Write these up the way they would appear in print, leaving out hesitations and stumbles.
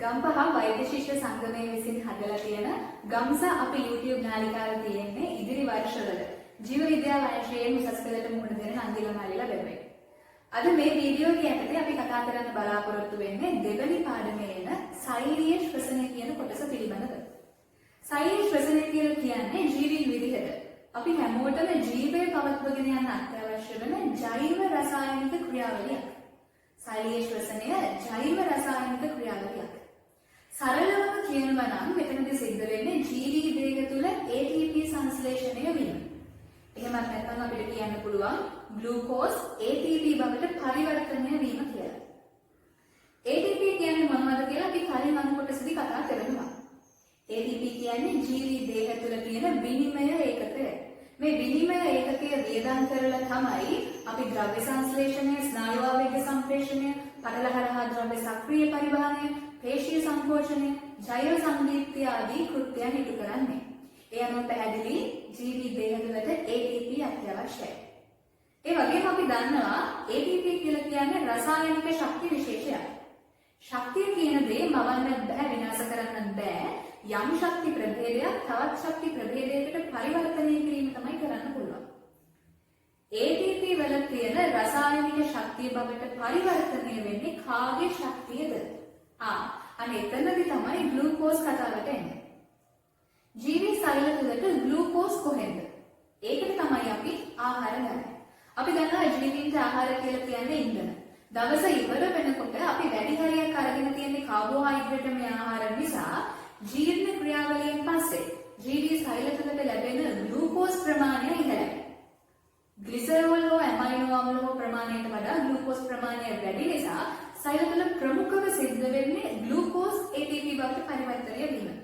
ගම්පහ වෛද්‍ය ශිෂ්‍ය සංගමයේ විසින් හදලා තියෙන ගම්ස අපේ YouTube නාලිකාවේ තියෙන්නේ ඉදිරි වර්ෂවල ජීව විද්‍යාව අංශයෙන් උසස් පෙළට මුහුණ දෙන නන්දිල මාලිලා බැලුවේ. අද මේ වීඩියෝ එකේ අපි කතා කරන්න බලාපොරොත්තු වෙන්නේ දෙවනි පාඩමේ එන සෛලීය ශ්වසනය කියන කොටස පිළිබඳව. සෛලීය ශ්වසනය කියන්නේ ජීවීන් විදිහට අපි හැමෝටම ජීවය පවත්වාගෙන යන්න අත්‍යවශ්‍ය වෙන ජෛව රසායනික ක්‍රියාවලියක්. සෛලීය ශ්වසනය ජෛව රසායනික ක්‍රියාවලියක්. සරලවම කියනවා නම් මෙතනදී සිද්ධ වෙන්නේ ජීවී දේහ තුළ ATP සංශ්ලේෂණය වීම. එහෙමත් නැත්නම් අපිට කියන්න පුළුවන් ග්ලූකෝස් ATP බවට පරිවර්තනය වීම කියලා. ATP කියන්නේ මොනවද කියලා අපි කලින් අනු කොටසදී කතා කරනවා. ATP කියන්නේ ජීවී දේහ තුළ තියෙන විනිමය ඒකකය. මේ විනිමය ඒකකය වේදන් කරලා තමයි අපි ද්‍රව්‍ය සංශ්ලේෂණය, ස්නායු ආවේග සංප්‍රේෂණය, පටල හරහා ද්‍රව්‍ය සක්‍රීය පරිවහනය, පේශී සංකෝචනය, ජෛව සංදීප්තිය ආදී කෘත්‍යයන් ඉටු කරන්නේ. ඒ අනුව පැහැදිලි ජීවී දේහ තුළට ATP අත්‍යවශ්‍යයි. ඒ වගේම අපි දන්නවා ATP කියලා කියන්නේ රසායනික ශක්ති විශේෂයක්. ශක්තිය කියන දේ මවන්නත් බෑ, විනාශ කරන්නත් බෑ. යම් ශක්ති ප්‍රභේදයක් තවත් ශක්ති ප්‍රභේදයකට පරිවර්තනය කිරීම තමයි කරන්න පුළුවන්. ATP වල තියෙන රසායනික ශක්තිය බවට පරිවර්තනය වෙන්නේ කාගේ ශක්තියද? අනේ එතනදී තමයි ග්ලූකෝස් කතාවට එන්නේ. ජීවී සෛල තුළට ග්ලූකෝස් කොහෙන්ද? ඒකට තමයි අපි ආහාර ගන්න. අපි දන්නවා ජීවීන්ට ආහාර කියලා කියන්නේ ඉන්ධන. දවස ඉවර වෙනකොට අපි වැඩි හරියක් අරගෙන තියෙන කාබෝහයිඩ්‍රේට් මේ ආහාර නිසා ජීර්ණ ක්‍රියාවලියෙන් පස්සේ ජීවී සෛල තුළට ලැබෙන ග්ලූකෝස් ප්‍රමාණය ඉහළයි. ග්ලිසරෝල් හෝ ඇමයිනෝ අම්ල හෝ ප්‍රමාණයට වඩා ග්ලූකෝස් ප්‍රමාණය වැඩි නිසා සෛල තුළ ප්‍රමුඛව සිද්ධ වෙන්නේ ග්ලූකෝස් ATP බවට පරිවර්තනය වීම.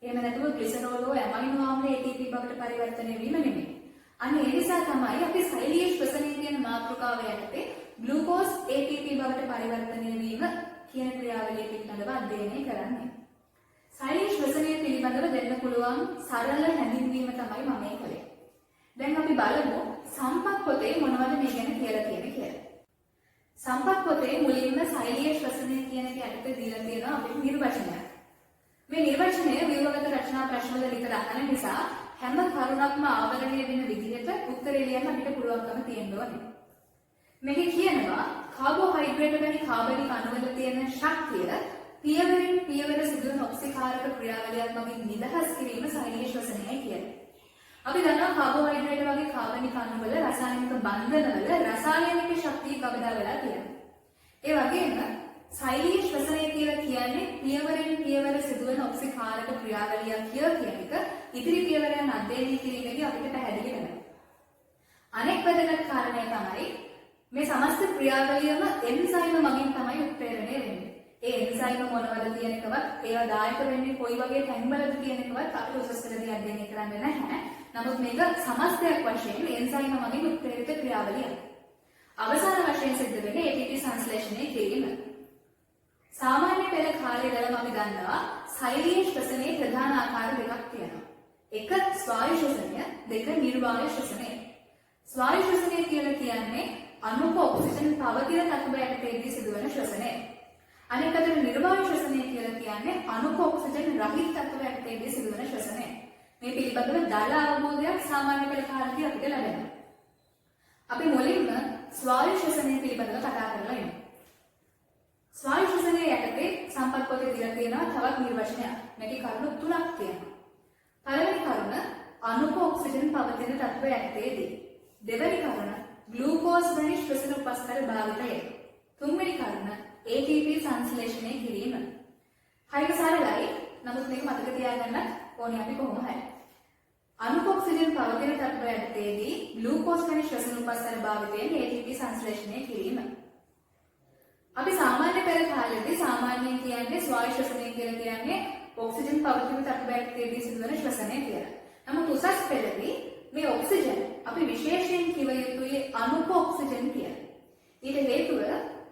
එහෙම නැතුව ග්ලිසරෝල් හෝ ඇමයිනෝ අම්ල ATP බවට පරිවර්තනය වීම නෙමෙයි. අන්න ඒ නිසා තමයි අපි සෛලීය ශ්වසනය කියන මාතෘකාව යටතේ ග්ලූකෝස් ATP බවට පරිවර්තනය වීම කියන ක්‍රියාවලිය පිළිබඳව අධ්‍යයනය කරන්නේ. සෛලීය ශ්වසනය පිළිබඳව දෙන්න පුළුවන් සරල හැඳින්වීම තමයි මම මේ කළේ. දැන් අපි බලමු සම්පත් පොතේ මොනවද මේ ගැන කියලා තියෙන්නේ කියලා. සම්පත් පොතේ මුලින්ම සෛලීය ශ්වසනය කියන එක යටතේ දීලා තියෙනවා අපිට නිර්වචනයක්. මේ නිර්වචනය ව්‍යුහගත රචනා ප්‍රශ්න වල විතර අහන නිසා හැම කරුණක්ම ආවරණය වෙන විදිහට උත්තරේ ලියන්න අපිට පුළුවන්කම තියෙන්න ඕනේ. මේකේ කියනවා කාබෝහයිඩ්‍රේට් වැනි කාබනික අණුවල තියෙන ශක්තිය පියවරින් පියවර සිදුවන ඔක්සිකාරක ක්‍රියාවලියක් මගින් නිදහස් කිරීම සෛලීය ශ්වසනයයි කියන්නේ. අපි දන්නවා කාබෝහයිඩ්‍රේට් වගේ කාබනික අණුවල රසායනික බන්ධනවල රසායනික ශක්තිය කවදා වෙලා තියෙනවා. ඒ වගේම සෛලීය ශ්වසනය කියලා කියන්නේ පියවරින් පියවර සිදුවන ඔක්සිකාරක ක්‍රියාවලියක් කියන එක ඉදිරි පියවරයන් අධ්‍යයනය කිරීමේදී අපිට පැහැදිලි වෙනවා. අනෙක් වැදගත් කාරණය තමයි මේ සමස්ත ක්‍රියාවලියම එන්සයිම මගින් තමයි උත්ප්‍රේරණය වෙන්නේ. ඒ එන්සයිම මොනවද කියන එකවත් ඒවා දායක වෙන්නේ කොයි වගේ තැන්වලද කියන එකවත් අපිට උසස් පෙළදී අධ්‍යයනය කරන්න නැහැ. නමුත් මේක සමස්තයක් වශයෙන් එන්සයිම මගින් උත්ප්‍රේරිත ක්‍රියාවලියක්. අවසාන වශයෙන් සිද්ධ වෙන්නේ ATP සංශ්ලේෂණය කිරීම. සාමාන්‍ය පෙළ කාලේ ඉඳලම අපි දන්නවා සෛලීය ශ්වසනයේ ප්‍රධාන ආකාර දෙකක් තියෙනවා. එක ස්වායු ශ්වසනය, දෙක නිර්වායු ශ්වසනය. ස්වායු ශ්වසනය කියලා කියන්නේ අණුක ඔක්සිජන් පවතින තත්ත්වයක යටතේදී සිදුවන ශ්වසනය. අනෙක් අතට නිර්වායු ශ්වසනය කියලා කියන්නේ අණුක ඔක්සිජන් රහිත තත්ත්වයක යටතේදී සිදුවන ශ්වසනය. මේ පිළිබඳව දල අවබෝධයක් සාමාන්‍ය පෙළ කාලේදී අපිට ලැබෙනවා. අපි මුලින්ම ස්වායු ශ්වසනය පිළිබඳව කතා කරලා ඉමු. ස්වායු ශ්වසනය යටතේ සම්පත් පොතේ දීලා තියෙනවා තවත් නිර්වචනයක්. මේකේ කරුණු තුනක් තියෙනවා. පළවෙනි කරුණ අණුක ඔක්සිජන් පවතින තත්ත්වයක යටතේදී. දෙවෙනි කරුණ ග්ලූකෝස් වැනි ශ්වසන උපස්තර භාවිතය. තුන්වෙනි කරුණ ATP සංශ්ලේෂණය කිරීම. හරියට සරලයි. නමුත් මේක මතක තියාගන්න ඕනේ අපි කොහොම හරි. අණුක ඔක්සිජන් පවතින තත්ත්වයක යටතේදී ග්ලූකෝස් වැනි ශ්වසන උපස්තර භාවිතයෙන් ATP සංශ්ලේෂණය කිරීම. අපි සාමාන්‍ය පෙළ කාලේදී සාමාන්‍යයෙන් කියන්නේ ස්වායු ශ්වසනය කියලා කියන්නේ ඔක්සිජන් පවතින තත්ත්වයකදී සිදුවන ශ්වසනය කියලා. නමුත් උසස් පෙළදී මේ ඔක්සිජන් අපි විශේෂයෙන් කිව යුතුයි අණුක ඔක්සිජන් කියලා. ඊට හේතුව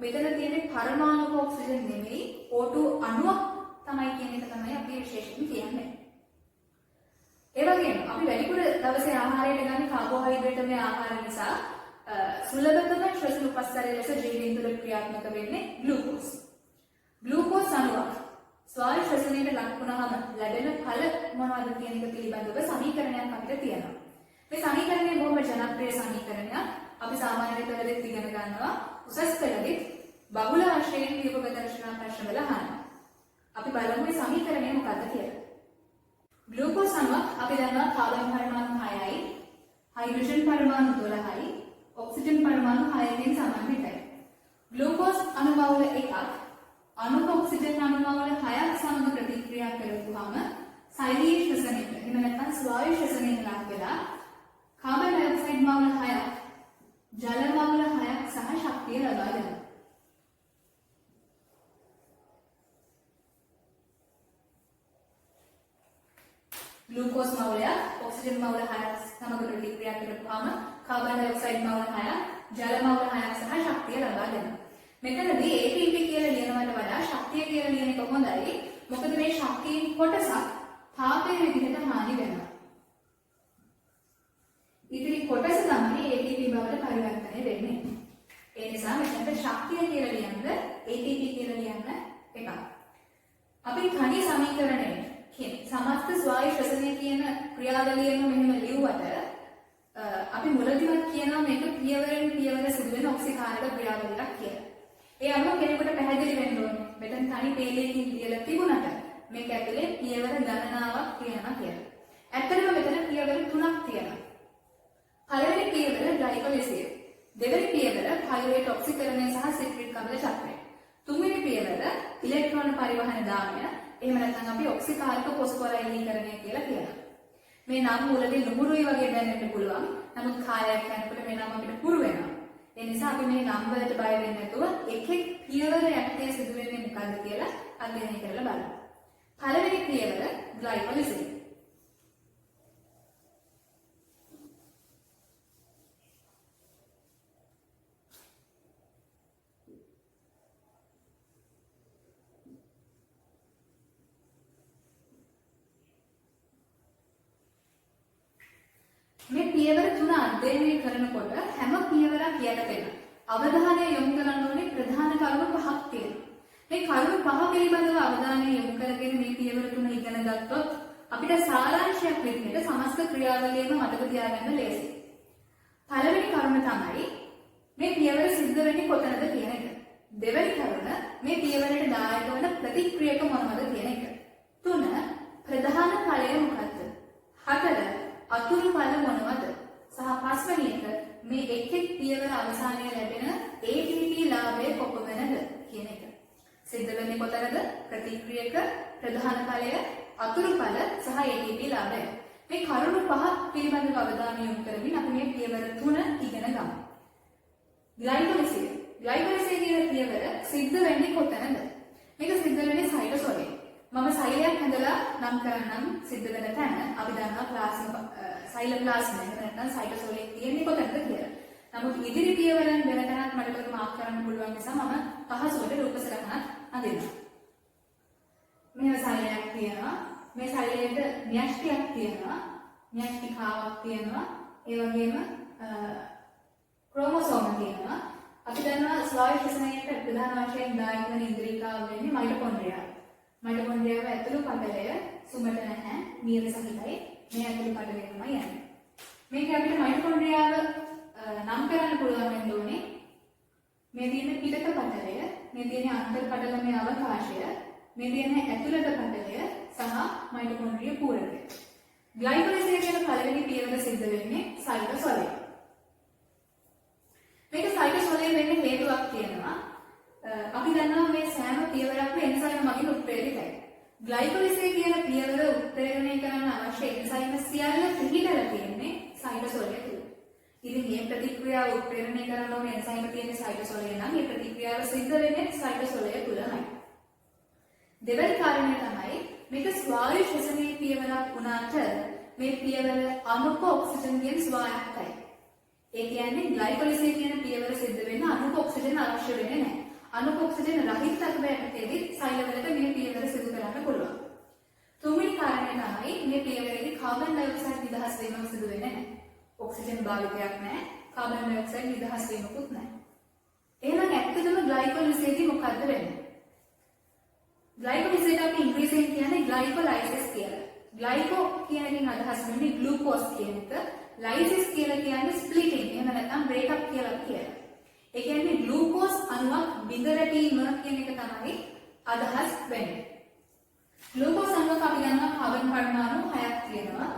මෙතන තියෙන පරමාණුක ඔක්සිජන් නෙමෙයි O2 අණුවක් තමයි කියන එක තමයි අපි විශේෂයෙන් කියන්නේ. ඒ වගේම අපි වැඩිපුර දවසේ ආහාරයට ගන්න කාබෝහයිඩ්‍රේට් මේ ආහාර නිසා සුලභතම ශ්වසන උපස්තරය ලෙස ජීවීන් තුළ ක්‍රියාත්මක වෙන්නේ ග්ලූකෝස්. ග්ලූකෝස් අණුවක් ස්වායු ශ්වසනයට ලක් වුණාම ලැබෙන ඵල මොනවද කියන එක පිළිබඳව සමීකරණයක් අපිට තියෙනවා. මේ සමීකරණය බොහොම ජනප්‍රිය සමීකරණයක්. අපි සාමාන්‍ය පෙළෙදිත් ඉගෙන ගන්නවා. උසස් පෙළෙදිත් බහුල වශයෙන් දීපගත රචනා ප්‍රශ්නවල අහනවා. අපි බලමු මේ සමීකරණය මොකක්ද කියලා. ග්ලූකෝස් අණුවක් අපි දන්නවා කාබන් පරමාණු 6යි, හයිඩ්‍රජන් පරමාණු 12යි, ඔක්සිජන් පරමාණු 6කින් සමන්විතයි. ග්ලූකෝස් අණු බහුල එකක් අණු ඔක්සිජන් අණු බහුල 6ක් සමග ප්‍රතික්‍රියා කරපුවාම සෛලීය ශ්වසනයට එහෙම නැත්නම් ස්වායු ශ්වසනයට ලක් වෙලා කාබන් ඩයොක්සයිඩ් බහුල 6ක්, ජල බහුල 6ක් සහ ශක්තිය ලබා දෙනවා. ग्लूकोज मौल्य ऑक्सीजन मौल्य 6ක් සමග ප්‍රතික්‍රියා කරපුවාම කාබන් ඩයොක්සයිඩ් මවුල 6ක්, ජල මවුල 6ක් සහ ශක්තිය ලබා දෙනවා. මෙතනදී ATP කියලා ලියනවට වඩා ශක්තිය කියලා ලියන එක හොඳයි. මොකද මේ ශක්තියේ කොටසක් තාපයේ විදිහට හානි වෙනවා. ඉතින් කොටස තමයි ATP බවට පරිවර්තනය වෙන්නේ. ඒ නිසා මෙතනට ශක්තිය කියලා ලියන්න ATP කියලා ලියන්න එපා. අපි ඝන සමීකරණය समस्त स्वायु श्वसनය කියන ක්‍රියාවලියම මෙහෙම ලියුවට අපි මුලදීවත් කියනවා මේක පියවරෙන් පියවර සිදුවෙන ඔක්සිකාරක ක්‍රියාවලියක් කියලා. ඒ අනුව කෙනෙකුට පැහැදිලි වෙන්න ඕනේ. මෙතන තනි පේලියකින් ලියලා තිබුණාට මේක ඇතුලේ පියවර ගණනාවක් තියෙනවා කියලා. ඇත්තටම මෙතන පියවර 3ක් තියෙනවා. පළවෙනි පියවර ග්ලයිකොලිසිස්. දෙවෙනි පියවර පයිරුවේට් ඔක්සිකරණය සහ සිට්‍රික් අම්ල චක්‍රය. තුන්වෙනි පියවර ඉලෙක්ට්‍රෝන පරිවහන දාමය. එහෙම නැත්නම් අපි ඔක්සිකාරක ෆොස්ෆොරයිලීකරණය කියලා කියනවා. මේ නම් මුලදී නුඹුරුයි වගේ දැනෙන්න පුළුවන්. නමුත් කාලයක් යනකොට මේ නම අපිට පුරු වෙනවා. ඒ නිසා අපි මේ නම් වලට බය වෙන්නේ නැතුව එක එක් පියවර යටතේ සිදු වෙන්නේ මොකද්ද කියලා අධ්‍යයනය කරලා බලමු. පළවෙනි පියවර ග්ලයිකොලිසිස්. මේ පියවර තුන අධ්‍යයනය කරනකොට හැම පියවරක් යටතේම අවධානය යොමු කරන්න ඕනේ ප්‍රධාන කරුණු පහක් තියෙනවා. මේ කරුණු පහ පිළිබඳව අවධානය යොමු කරගෙන මේ පියවර තුන ඉගෙන ගත්තොත් අපිට සාරාංශයක් විදිහට සමස්ත ක්‍රියාවලියම මතක තියාගන්න ලේසියි. පළවෙනි කරුණ තමයි මේ පියවර සිද්ධ වෙන්නේ කොතනද කියන එක. දෙවෙනි කරුණ මේ පියවරට දායක වන ප්‍රතික්‍රියක මොනවද කියන එක. තුන ප්‍රධාන ඵලය මොකක්ද? හතර අතුරු ඵල මොනවද? සහ පස්වෙනි එක මේ එක් එක් පියවර අවසානයේ ලැබෙන ATP ලාභය කොපමණද කියන එක. සිද්ධ වෙන්නේ කොතනද? ප්‍රතික්‍රියක, ප්‍රධාන ඵලය, අතුරු ඵල සහ ATP ලාභය. මේ කරුණු පහ පිළිබඳව අවධානය යොමු කරමින් අපි මේ පියවර තුන ඉගෙන ගමු. ග්ලයිකොලිසිස්. ග්ලයිකොලිසිස් කියන පියවර සිද්ධ වෙන්නේ කොතනද? මේක සිද්ධ වෙන්නේ සයිටෝසෝලේ. මම සෛලයක් හදලා නම් කරන්නම් සිද්ධ වෙන තැන. අපි දන්නවා ප්ලාස්ම සයිලෝප්ලාස්ම එක නැත්නම් සයිටෝසෝලේ තියෙන්නේ කොතනද කියලා. නමුත් ඉදිරි පියවරෙන් වෙන තැනක් මට මාක් කරන්න පුළුවන් නිසා මම පහසුවට රූප සටහනක් අඳිනවා. මේ සෛලයක් තියෙනවා. මේ සෛලයට න්‍යෂ්ටියක් තියෙනවා. න්‍යෂ්ටිකාවක් තියෙනවා. ඒ වගේම ක්‍රෝමෝසෝම තියෙනවා. අපි දන්නවා ස්වායු ශ්වසනයට ප්‍රධාන වශයෙන් දායක වන ඉන්ද්‍රිකාව වෙන්නේ මයිටොකොන්ඩ්‍රියා. මයිටොකොන්ඩ්‍රියාව ඇතුළු පටලය සුමට නැහැ, නියම සහිතයි. මේ ඇතුළු පටලය තමයි යන්නේ. මේක අපිට මයිටොකොන්ඩ්‍රියාව නම් කරන්න පුළුවන් වෙන්න ඕනේ. මේ තියෙන පිටත පටලය, මේ තියෙන අන්තර් පටලමය අවකාශය, මේ තියෙන ඇතුළත පටලය සහ මයිටොකොන්ඩ්‍රිය පූරකය. ග්ලයිකොලිසිස් කියන පළවෙනි පියවර සිද්ධ වෙන්නේ සයිටෝසෝලේ. මේක සයිටෝසෝලේ වෙන්න හේතුවක් තියෙනවා. අපි දන්නවා මේ සෑම පියවරක්ම එන්සයිම මගින් උත්ප්‍රේරිතයි. ග්ලයිකොලිසිස් කියන පියවර උත්ප්‍රේරණය කරන්න අවශ්‍ය එන්සයිම සියල්ල පිළිගලා තියෙන්නේ සයිටෝසෝලේ තුල. ඉතින් මේ ප්‍රතික්‍රියාව උත්ප්‍රේරණය කරන්න ඕන එන්සයිම තියෙන්නේ සයිටෝසෝලේ නම් මේ ප්‍රතික්‍රියාව සිද්ධ වෙන්නේ සයිටෝසෝලේ තුලමයි. දෙවැනි කාරණය තමයි මේක ස්වායු ශ්වසනයේ පියවරක් වුණාට මේ පියවර අනුක ඔක්සිජන්ගෙන් ස්වායත්තයි. ඒ කියන්නේ ග්ලයිකොලිසිස් කියන පියවර සිද්ධ වෙන්න අනුක ඔක්සිජන් අවශ්‍ය වෙන්නේ නැහැ. අනුක ඔක්සිජන් රහිත තත්ත්වයකදී සෛලවලට මේ පියවර සිදු කරන්න පුළුවන්. තුන්වෙනි කාරණය තමයි මේ පියවරේදී කාබන් ඩයොක්සයිඩ් නිදහස් වීමක් සිදු වෙන්නේ නැහැ. ඔක්සිජන් භාවිතයක් නැහැ, කාබන් ඩයොක්සයිඩ් නිදහස් වීමකුත් නැහැ. එහෙනම් ඇත්තටම ග්ලයිකොලිසිස්දී මොකද්ද වෙන්නේ? ග්ලයිකොලිසිස් අපි ඉංග්‍රීසියෙන් කියන්නේ ග්ලයිකොලයිසිස් කියලා. ග්ලයිකෝ කියන එකෙන් අදහස් වෙන්නේ ග්ලූකෝස් කියන එක. ලයිසිස් කියලා කියන්නේ ස්ප්ලිටිං. එහෙම නැත්නම් බ්‍රේක් අප් කියලා කියනවා. ඒ කියන්නේ ග්ලූකෝස් අණුවක් බිඳ වැටීම කියන එක තමයි අදහස් වෙන්නේ. ග්ලූකෝස් අණුවක අපි ගන්නවා කාබන් පරමාණු 6ක් තියෙනවා.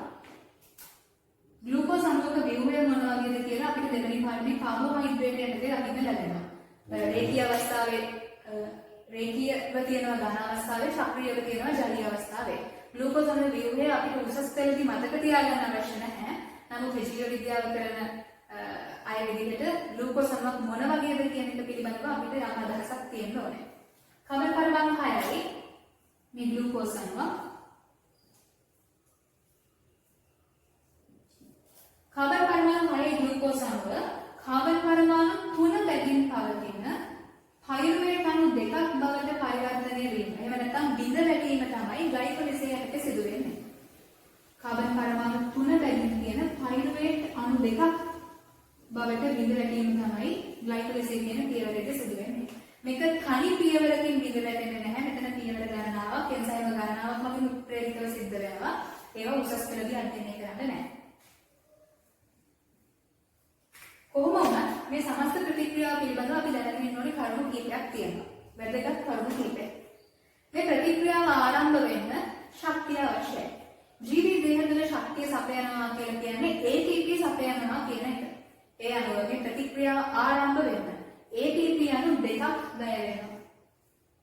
ග්ලූකෝස් අණුවක ව්‍යුහය මොන වගේද කියලා අපිට දෙවෙනි පාඩමේ කාබෝහයිඩ්‍රේට් යන දේ අඳින්න ලැබෙනවා. රේඛීය අවස්ථාවේ රේඛීයව තියෙනවා ඝන අවස්ථාවේ සක්‍රියව තියෙනවා ජලීය අවස්ථාවේ. ග්ලූකෝස් අණුවේ ව්‍යුහය අපිට උසස් පෙළදී මතක තියාගන්න අවශ්‍ය නැහැ. නමුත් ජීව විද්‍යාව කරන අය විදිහට ග්ලූකෝස් අණුවක් මොන වගේද කියන එක පිළිබඳව අපිට යම් අදහසක් තියෙන්න ඕනේ. කාබන් පරමාණු 6යි මේ ග්ලූකෝස් අණුව. කාබන් පරමාණු 6 ග්ලූකෝස් අණුව කාබන් පරමාණු 3 බැගින් පවතින පයිරුවේට් අණු දෙකක් බවට පරිවර්තනය වීම. එහෙම නැත්නම් බිඳ වැටීම තමයි ග්ලයිකොලිසිස් යටතේ සිදු වෙන්නේ. කාබන් පරමාණු 3 බැගින් තියෙන පයිරුවේට් අණු දෙකක් බවට බිඳ වැටීම තමයි ග්ලයිකොලිසිස් කියන පියවරේදී සිදු වෙන්නේ. මේක තනි පියවරකින් බිඳ වැටෙන්නේ නැහැ. මෙතන පියවර ගණනාවක්, එන්සයිම ගණනාවක් වගේ උත්ප්‍රේරිතව සිද්ධ වෙනවා. ඒවා උසස් පෙළදී අධ්‍යයනය කරන්න නැහැ. කොහොම වුණත් මේ සමස්ත ප්‍රතික්‍රියාව පිළිබඳව අපි දැනගෙන ඉන්න ඕනේ කරුණු කීපයක් තියෙනවා. වැදගත් කරුණු කීපයක්. මේ ප්‍රතික්‍රියාව ආරම්භ වෙන්න ශක්තිය අවශ්‍යයි. ජීවී දේහ තුළ ශක්තිය සපයනවා කියලා කියන්නේ ATP සපයනවා කියන එක. ඒ අනුව මේ ප්‍රතික්‍රියාව ආරම්භ වෙන්න ATP අණු දෙකක් වැය වෙනවා.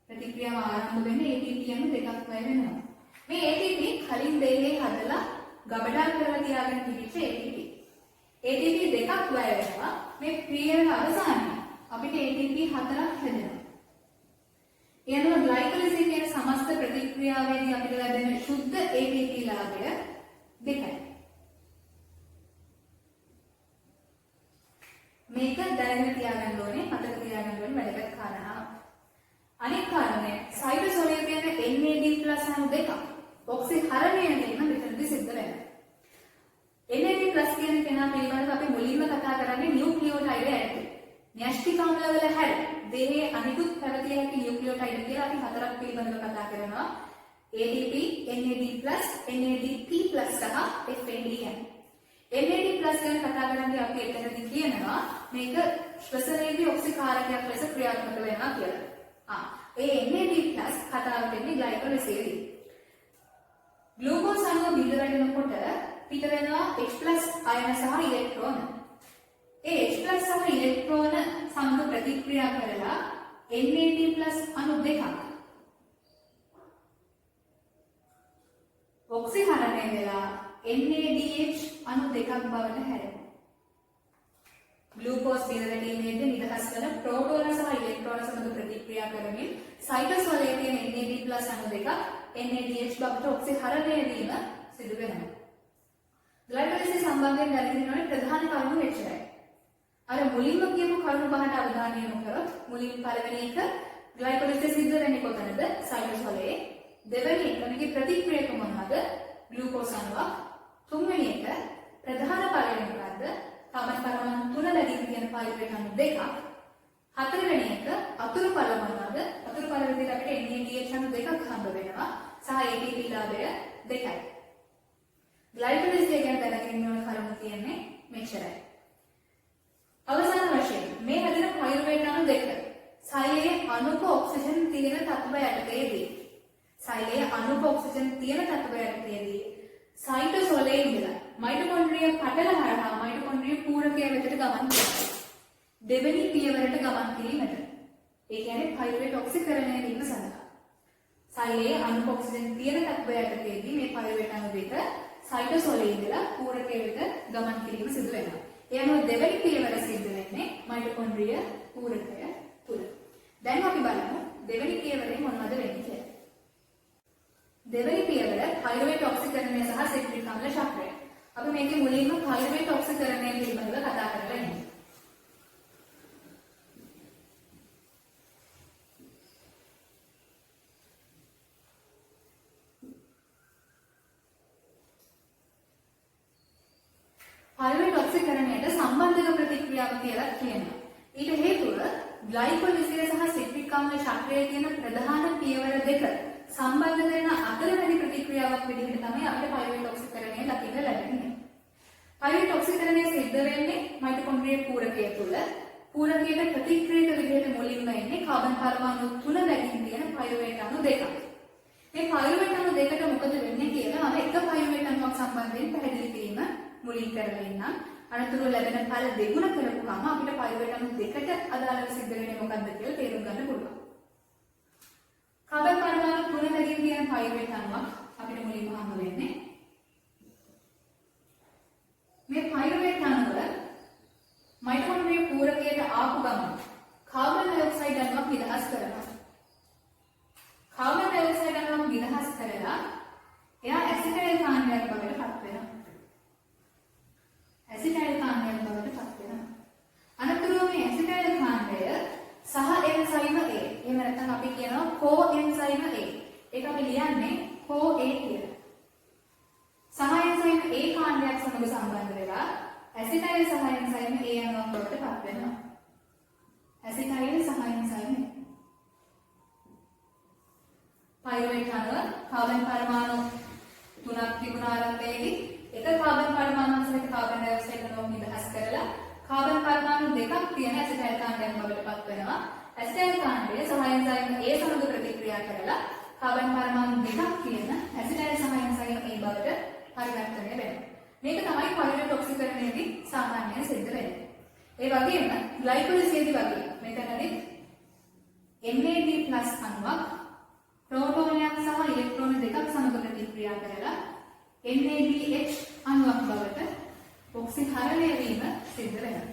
ප්‍රතික්‍රියාව ආරම්භ වෙන්න ATP අණු දෙකක් වැය වෙනවා. මේ ATP කලින් දෙහේ හදලා ගබඩා කරලා තියාගෙන තිබිච්ච ATP. ATP දෙකක් වැය වෙනවා. මේ ක්‍රියාවේ අවසානයේ අපිට ATP 4ක් හැදෙනවා. ඒ අනුව ග්ලයිකොලිසිස් කියන සමස්ත ප්‍රතික්‍රියාවේදී අපිට ලැබෙන සුද්ධ ATP ලාභය 2යි. මේක දැනගෙන තියාගන්න ඕනේ, මතක තියාගන්න ඕනේ වැදගත් කාරණාවක්. අනෙක් කාරණය සයිටෝසොලේ තියෙන NAD+ අණු දෙකක් ඔක්සිහරණය වීම මෙතනදී සිද්ධ වෙනවා. NAD+ කියන කෙනා පිළිබඳව අපි මුලින්ම කතා කරන්නේ නියුක්ලියෝටයිඩ් ඇටි. න්‍යෂ්ටික අම්ලවල හැර දෙහේ අනිකුත් පැවතිය හැකි නියුක්ලියෝටයිඩ් කියලා අපි හතරක් පිළිබඳව කතා කරනවා. ATP, NAD+, NADP+ සහ FADN. NAD+ ගැන කතා කරන්නේ අපි එතනදී කියනවා මේක ශ්වසනයේදී ඔක්සිකාරකයක් ලෙස ක්‍රියාත්මක වෙනවා කියලා. ඒ NAD+ කතා කරන්නේ ග්ලයිකොලිසිස්දී. ග්ලූකෝස් අණුව බිඳ වැටෙනකොට පිට වෙනවා H+ අයන සහ ඉලෙක්ට්‍රෝන. ඒ H+ සහ ඉලෙක්ට්‍රෝන සංග ප්‍රතික්‍රියා කරලා NAD+ අණු දෙකක් ඔක්සිහරණය වෙලා NADH අණු දෙකක් බවට හැරෙනවා. ග්ලූකෝස් බිඳ වැටීමේදී නිදහස් වන ප්‍රෝටෝන සහ ඉලෙක්ට්‍රෝන සමග ප්‍රතික්‍රියා කරමින් සයිටෝස්වලේ තියෙන NAD+ අණු දෙකක් NADH බවට ඔක්සිහරණය වීම සිදු වෙනවා. ග්ලයිකොලිසිස් සම්බන්ධයෙන් දැනගෙන ඉන්න ප්‍රධාන කරුණු මෙච්චරයි. අර මුලින්ම කියපු කරුණු පහට අවධානය යොමු කරොත් මුලින් පළවෙනි එක ග්ලයිකොලිසිස් සිද්ධ වෙන්නේ කොතනද? සයිටෝස්වලේ. දෙවෙනි එක මේකේ ප්‍රතික්‍රියක මොනවද? ග්ලූකෝස් අණුවක්. තුන්වෙනි එක ප්‍රධාන ඵලය මොකද්ද? කාබන් පරමාණු 3 ලැබී තියෙන පයිරුවේට් අණු දෙකක්. හතරවෙනි එක අතුරු ඵල මොනවද? අතුරු ඵල විදිහට අපිට NADH අණු දෙකක් හම්බ වෙනවා. සහ ATP ලාභය 2යි. ග්ලයිකොලිසිස් ගැන දැනගෙන ඉන්න කරුණු තියෙන්නේ මෙච්චරයි. අවසාන වශයෙන් මේ හැදෙන පයිරුවේට් අණු දෙක සෛලයේ අණුක ඔක්සිජන් තියෙන තත්ත්වය යටතේදී සයිටෝසොලේ ඉඳලා මයිටොකොන්ඩ්‍රියා පටල හරහා මයිටොකොන්ඩ්‍රියා පූරකය වෙතට ගමන් කරනවා. දෙවෙනි පියවරට ගමන් කිරීමට. ඒ කියන්නේ පයිරුවේට් ඔක්සිකරණය වීම සඳහා. සෛලයේ අණුක ඔක්සිජන් තියෙන තත්ත්වය යටතේදී මේ පයිරුවේට් අණු දෙක සයිටෝසොලේ ඉඳලා පූරකය වෙත ගමන් කිරීම සිදු වෙනවා. ඒ අනුව දෙවෙනි පියවර සිද්ධ වෙන්නේ මයිටොකොන්ඩ්‍රියා පූරකය තුල. දැන් අපි බලමු දෙවෙනි පියවරේ මොනවද වෙන්නේ කියලා. දෙවෙනි පියවර පයිරුවේට් ඔක්සිකරණය සහ සිට්‍රික් අම්ල චක්‍රය. අපි මේකේ මුලින්ම පයිරුවේට් ඔක්සිකරණය පිළිබඳව කතා කරලා ඉන්නේ. පයිරුවේට් ඔක්සිකරණයට සම්බන්ධක ප්‍රතික්‍රියාව කියලා කියනවා. ඊට හේතුව ග්ලයිකොලිසිස් සහ සිට්‍රික් ආම්ල චක්‍රයේ තියෙන ප්‍රධාන පියවර දෙක සම්බන්ධ කරන අතරමැදි ප්‍රතික්‍රියාවක් විදිහට තමයි අපිට පයිරුවේට් ඔක්සිකරණය දකින්න ලැබෙන්නේ. පයිරුවේට් ඔක්සිකරණය සිද්ධ වෙන්නේ මයිටොකොන්ඩ්‍රිය පූරකය තුළ. පූරකයට ප්‍රතික්‍රියක විදිහට මුලින්ම එන්නේ කාබන් පරමාණු 3 බැගින් තියෙන පයිරුවේට් අණු දෙකක්. මේ පයිරුවේට් අණු දෙකට මොකද වෙන්නේ කියලා මම එක පයිරුවේට් අණුවක් සම්බන්ධයෙන් පැහැදිලි කිරීම මුලින් කරලා ඉන්නම්. අනතුරුව ලැබෙන ඵල දෙගුණ කරපුවාම අපිට පයිරුවේට් අණු දෙකට අදාළව සිද්ධ වෙන්නේ මොකක්ද කියලා තේරුම් ගන්න පුළුවන්. කාබන් පරමාණු 3 බැගින් තියෙන පයිරුවේට් අණුවක් අපිට මුලින්ම හම්බ වෙන්නේ. මේ පයිරුවේට් අණුව මයිටොකොන්ඩ්‍රිය පූරකයට ආපු ගමන් කාබන් ඩයොක්සයිඩ් අණුවක් නිදහස් කරනවා. කාබන් ඩයොක්සයිඩ් අණුවක් නිදහස් කරලා එයා ඇසිටයිල් කාණ්ඩයක් බවට පත් වෙනවා. ඇසිටයිල් කාණ්ඩයක් බවට පත් වෙනවා. අනතුරුව මේ ඇසිටයිල් කාණ්ඩය සහ එන්සයිම A. එහෙම නැත්නම් අපි කියනවා කොඑන්සයිම A. ඒක අපි ලියන්නේ CoA කියලා. සහ එන්සයිම A කාණ්ඩයක් සමග සම්බන්ධ වෙලා ඇසිටයිල් සහ එන්සයිම A අණුවක් බවට පත් වෙනවා. ඇසිටයිල් සහ එන්සයිම පයිරුවේට් අණුව කාබන් පරමාණු 3ක් තිබුණ ආරම්භයේදී එක කාබන් පරමාණුවක් සහිත කාබන් ඩයොක්සයිඩ් අණුවක් නිදහස් කරලා කාබන් පරමාණු දෙකක් තියෙන ඇසිටයිල් කාණ්ඩයක් බවට පත් වෙනවා. ඇසිටයිල් කාණ්ඩය සහ එන්සයිම A සමග ප්‍රතික්‍රියා කරලා කාබන් පරමාණු දෙකක් තියෙන ඇසිටයිල් සහ එන්සයිම A බවට පරිවර්තනය වෙනවා. මේක තමයි පයිරුවේට් ඔක්සිකරණයේදී සාමාන්‍යයෙන් සිද්ධ වෙන්නේ. ඒ වගේම ග්ලයිකොලිසිස්දී වගේ මෙතනදී NAD+ අණුවක් ප්‍රෝටෝනයක් සහ ඉලෙක්ට්‍රෝන දෙකක් සමග ප්‍රතික්‍රියා කරලා NADH අණුවක් බවට ඔක්සිහරණය වීම සිද්ධ වෙනවා.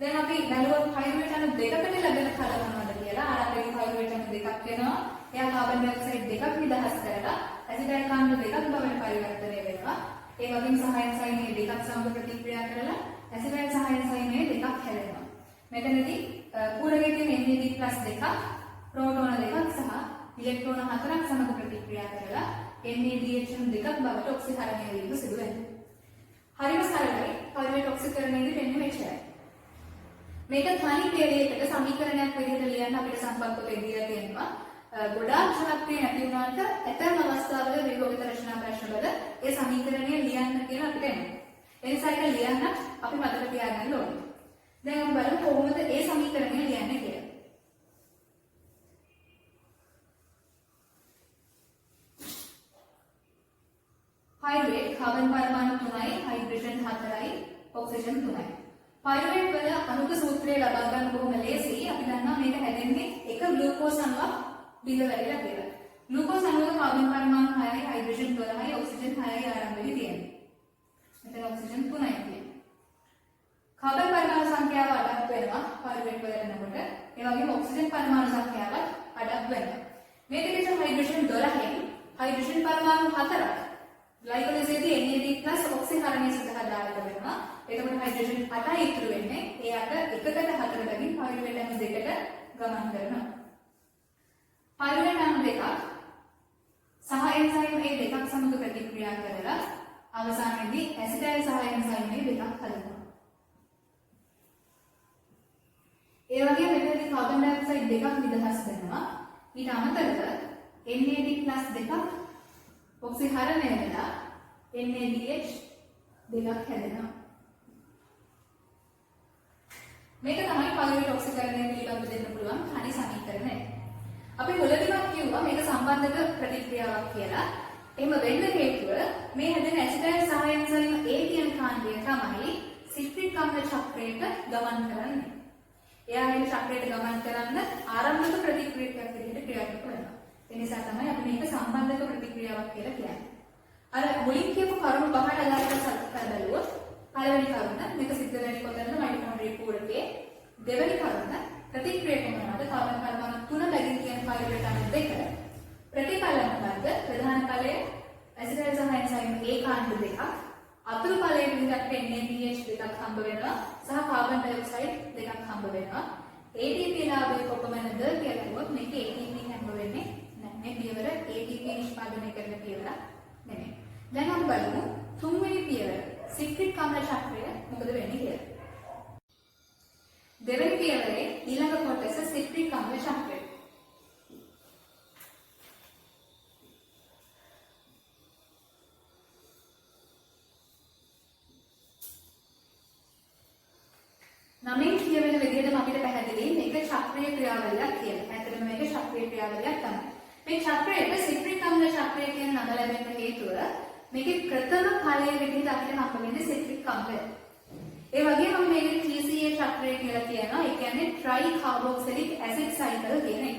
දැන් අපි බලුවොත් පයිරුවේට් අණු දෙකකට ලැබෙන ඵල මොනවද කියලා. ආරම්භයේ පයිරුවේට් අණු දෙකක් වෙනවා. එයා කාබන් ඩයොක්සයිඩ් දෙකක් නිදහස් කරලා ඇසිටයිල් කාණ්ඩ දෙකක් බවට පරිවර්තනය වෙනවා. ඒ වගේම සහ එන්සයිම් A දෙකක් සමග ප්‍රතික්‍රියා කරලා ඇසිටයිල් සහ එන්සයිම් A දෙකක් හැදෙනවා. මෙතනදී පූරකයේ තියෙන NAD+ දෙකක්, ප්‍රෝටෝන දෙකක් සහ ඉලෙක්ට්‍රෝන 4ක් සමග ප්‍රතික්‍රියා කරලා NADH දෙකක් බවට ඔක්සිහරණය වීම සිදු වෙනවා. හරිම සරලයි. පයිරුවේට් ඔක්සිකරණයේදී වෙන්නේ මෙච්චරයි. මේක තනි තේරයකට සමීකරණයක් විදිහට ලියන්න අපිට සම්බන්ධව දීලා තියෙනවා. ගොඩාක් ජනප්‍රිය නැති වුණාට ඇතැම් අවස්ථාවල විභෝගිත රචනා ප්‍රශ්නවල ඒ සමීකරණය ලියන්න කියලා අපිට එනවා. ඒ නිසා ඒක ලියන්න අපි මතක තියාගන්න ඕනේ. දැන් අපි බලමු කොහොමද ඒ සමීකරණය ලියන්නේ කියලා. පයිරුවේට් කාබන් පරමාණු 3යි, හයිඩ්‍රජන් 4යි, ඔක්සිජන් 3යි. පයිරුවේට් වල අණුක සූත්‍රය ලබා ගන්න බොහොම ලේසියි. අපි දන්නවා මේක හැදෙන්නේ එක ග්ලූකෝස් අණුවක් බිඳ වැටිලා කියලා. ග්ලූකෝස් අණුවක කාබන් පරමාණු 6යි, හයිඩ්‍රජන් 12යි, ඔක්සිජන් 6යි ආරම්භයේ තියෙනවා. මෙතන ඔක්සිජන් 3යි තියෙනවා. කාබන් පරමාණු සංඛ්‍යාව අඩක් වෙනවා පයිරුවේට් වල යනකොට. ඒ වගේම ඔක්සිජන් පරමාණු සංඛ්‍යාවත් අඩක් වෙනවා. මේ දෙකේ හයිඩ්‍රජන් 12න් හයිඩ්‍රජන් පරමාණු 4ක් ග්ලයිකොලිසිස්දී NAD+ ඔක්සිහරණය සඳහා දායක වෙනවා. එතකොට හයිඩ්‍රජන් 8යි ඉතුරු වෙන්නේ. ඒ අට එකකට 4 බැගින් පයිරුවේට් අණු දෙකට ගමන් කරනවා. පයිරුවේට් අණු දෙකක් සහ එන්සයිම් A දෙකක් සමග ප්‍රතික්‍රියා කරලා අවසානයේදී ඇසිටයිල් සහ එන්සයිම් A දෙකක් හදනවා. ඒ වගේම මෙතනදී කාබන් ඩයොක්සයිඩ් දෙකක් නිදහස් වෙනවා. ඊට අමතරව NAD+ දෙකක් ඔක්සිහරණය වෙලා NADH දෙකක් හැදෙනවා. මේක තමයි පයිරුවේට් ඔක්සිකරණය පිළිබඳව දෙන්න පුළුවන් තනි සමීකරණය. අපි මුලදීම කිව්වා මේක සම්බන්ධක ප්‍රතික්‍රියාවක් කියලා. එහෙම වෙන්න හේතුව මේ හැදෙන ඇසිටයිල් සහ එන්සයිම් A කියන කාණ්ඩය තමයි සිට්‍රික් ආම්ල චක්‍රයට ගමන් කරන්නේ. එයා මේ චක්‍රයට ගමන් කරන්න ආරම්භක ප්‍රතික්‍රියාවක් විදිහට ක්‍රියාත්මක වෙනවා. ඒ නිසා තමයි අපි මේක සම්බන්ධක ප්‍රතික්‍රියාවක් කියලා කියන්නේ. අර මුලින් කියපු කරුණු පහට අදාළව සලකලා බලුවොත් පළවෙනි කරුණ මේක සිද්ධ වෙන්නේ කොතනද මයිටොකොන්ඩ්‍රිය පූරකයේ. දෙවෙනි කරුණ ප්‍රතික්‍රියාවක් මොනවාද? කාබන් පරමාණු 3 බැගින් තියෙන පයිරුවේට් අණු දෙක. ප්‍රතිඵල මොනවාද? ප්‍රධාන ඵලය ඇසිටයිල් සහ එන්සයිම් A කාණ්ඩ දෙකක්. අතුරු ඵලයේ විදිහට NADH දෙකක් හම්බ වෙනවා සහ කාබන් ඩයොක්සයිඩ් දෙකක් හම්බ වෙනවා. ATP ලාභය කොපමණද කියලා කිව්වොත් මේක ATP හම්බ වෙන්නේ නැහැ. මේ පියවර ATP නිෂ්පාදනය කරන පියවර නෙමෙයි. දැන් අපි බලමු තුන්වෙනි පියවර සිට්‍රික් ආම්ල චක්‍රය මොකද වෙන්නේ කියලා. දෙවෙනි පියවරේ ඊළඟ කොටස සිට්‍රික් අම්ල චක්‍රය. නමින් කියවෙන විදිහටම අපිට පැහැදිලි මේක චක්‍රීය ක්‍රියාවලියක් කියලා. ඇත්තටම මේක චක්‍රීය ක්‍රියාවලියක් තමයි. මේ චක්‍රයට සිට්‍රික් අම්ල චක්‍රය කියන නම ලැබෙන්න හේතුව මේකේ ප්‍රථම ඵලයේ විදිහට අපිට හම්බ වෙන්නේ සිට්‍රික් අම්ලය. ඒ වගේම අපි මේකට TCA චක්‍රය කියලා කියනවා. ඒ කියන්නේ ට්‍රයි කාබොක්සිලික් ඇසිඩ් සයිකල් කියන එක.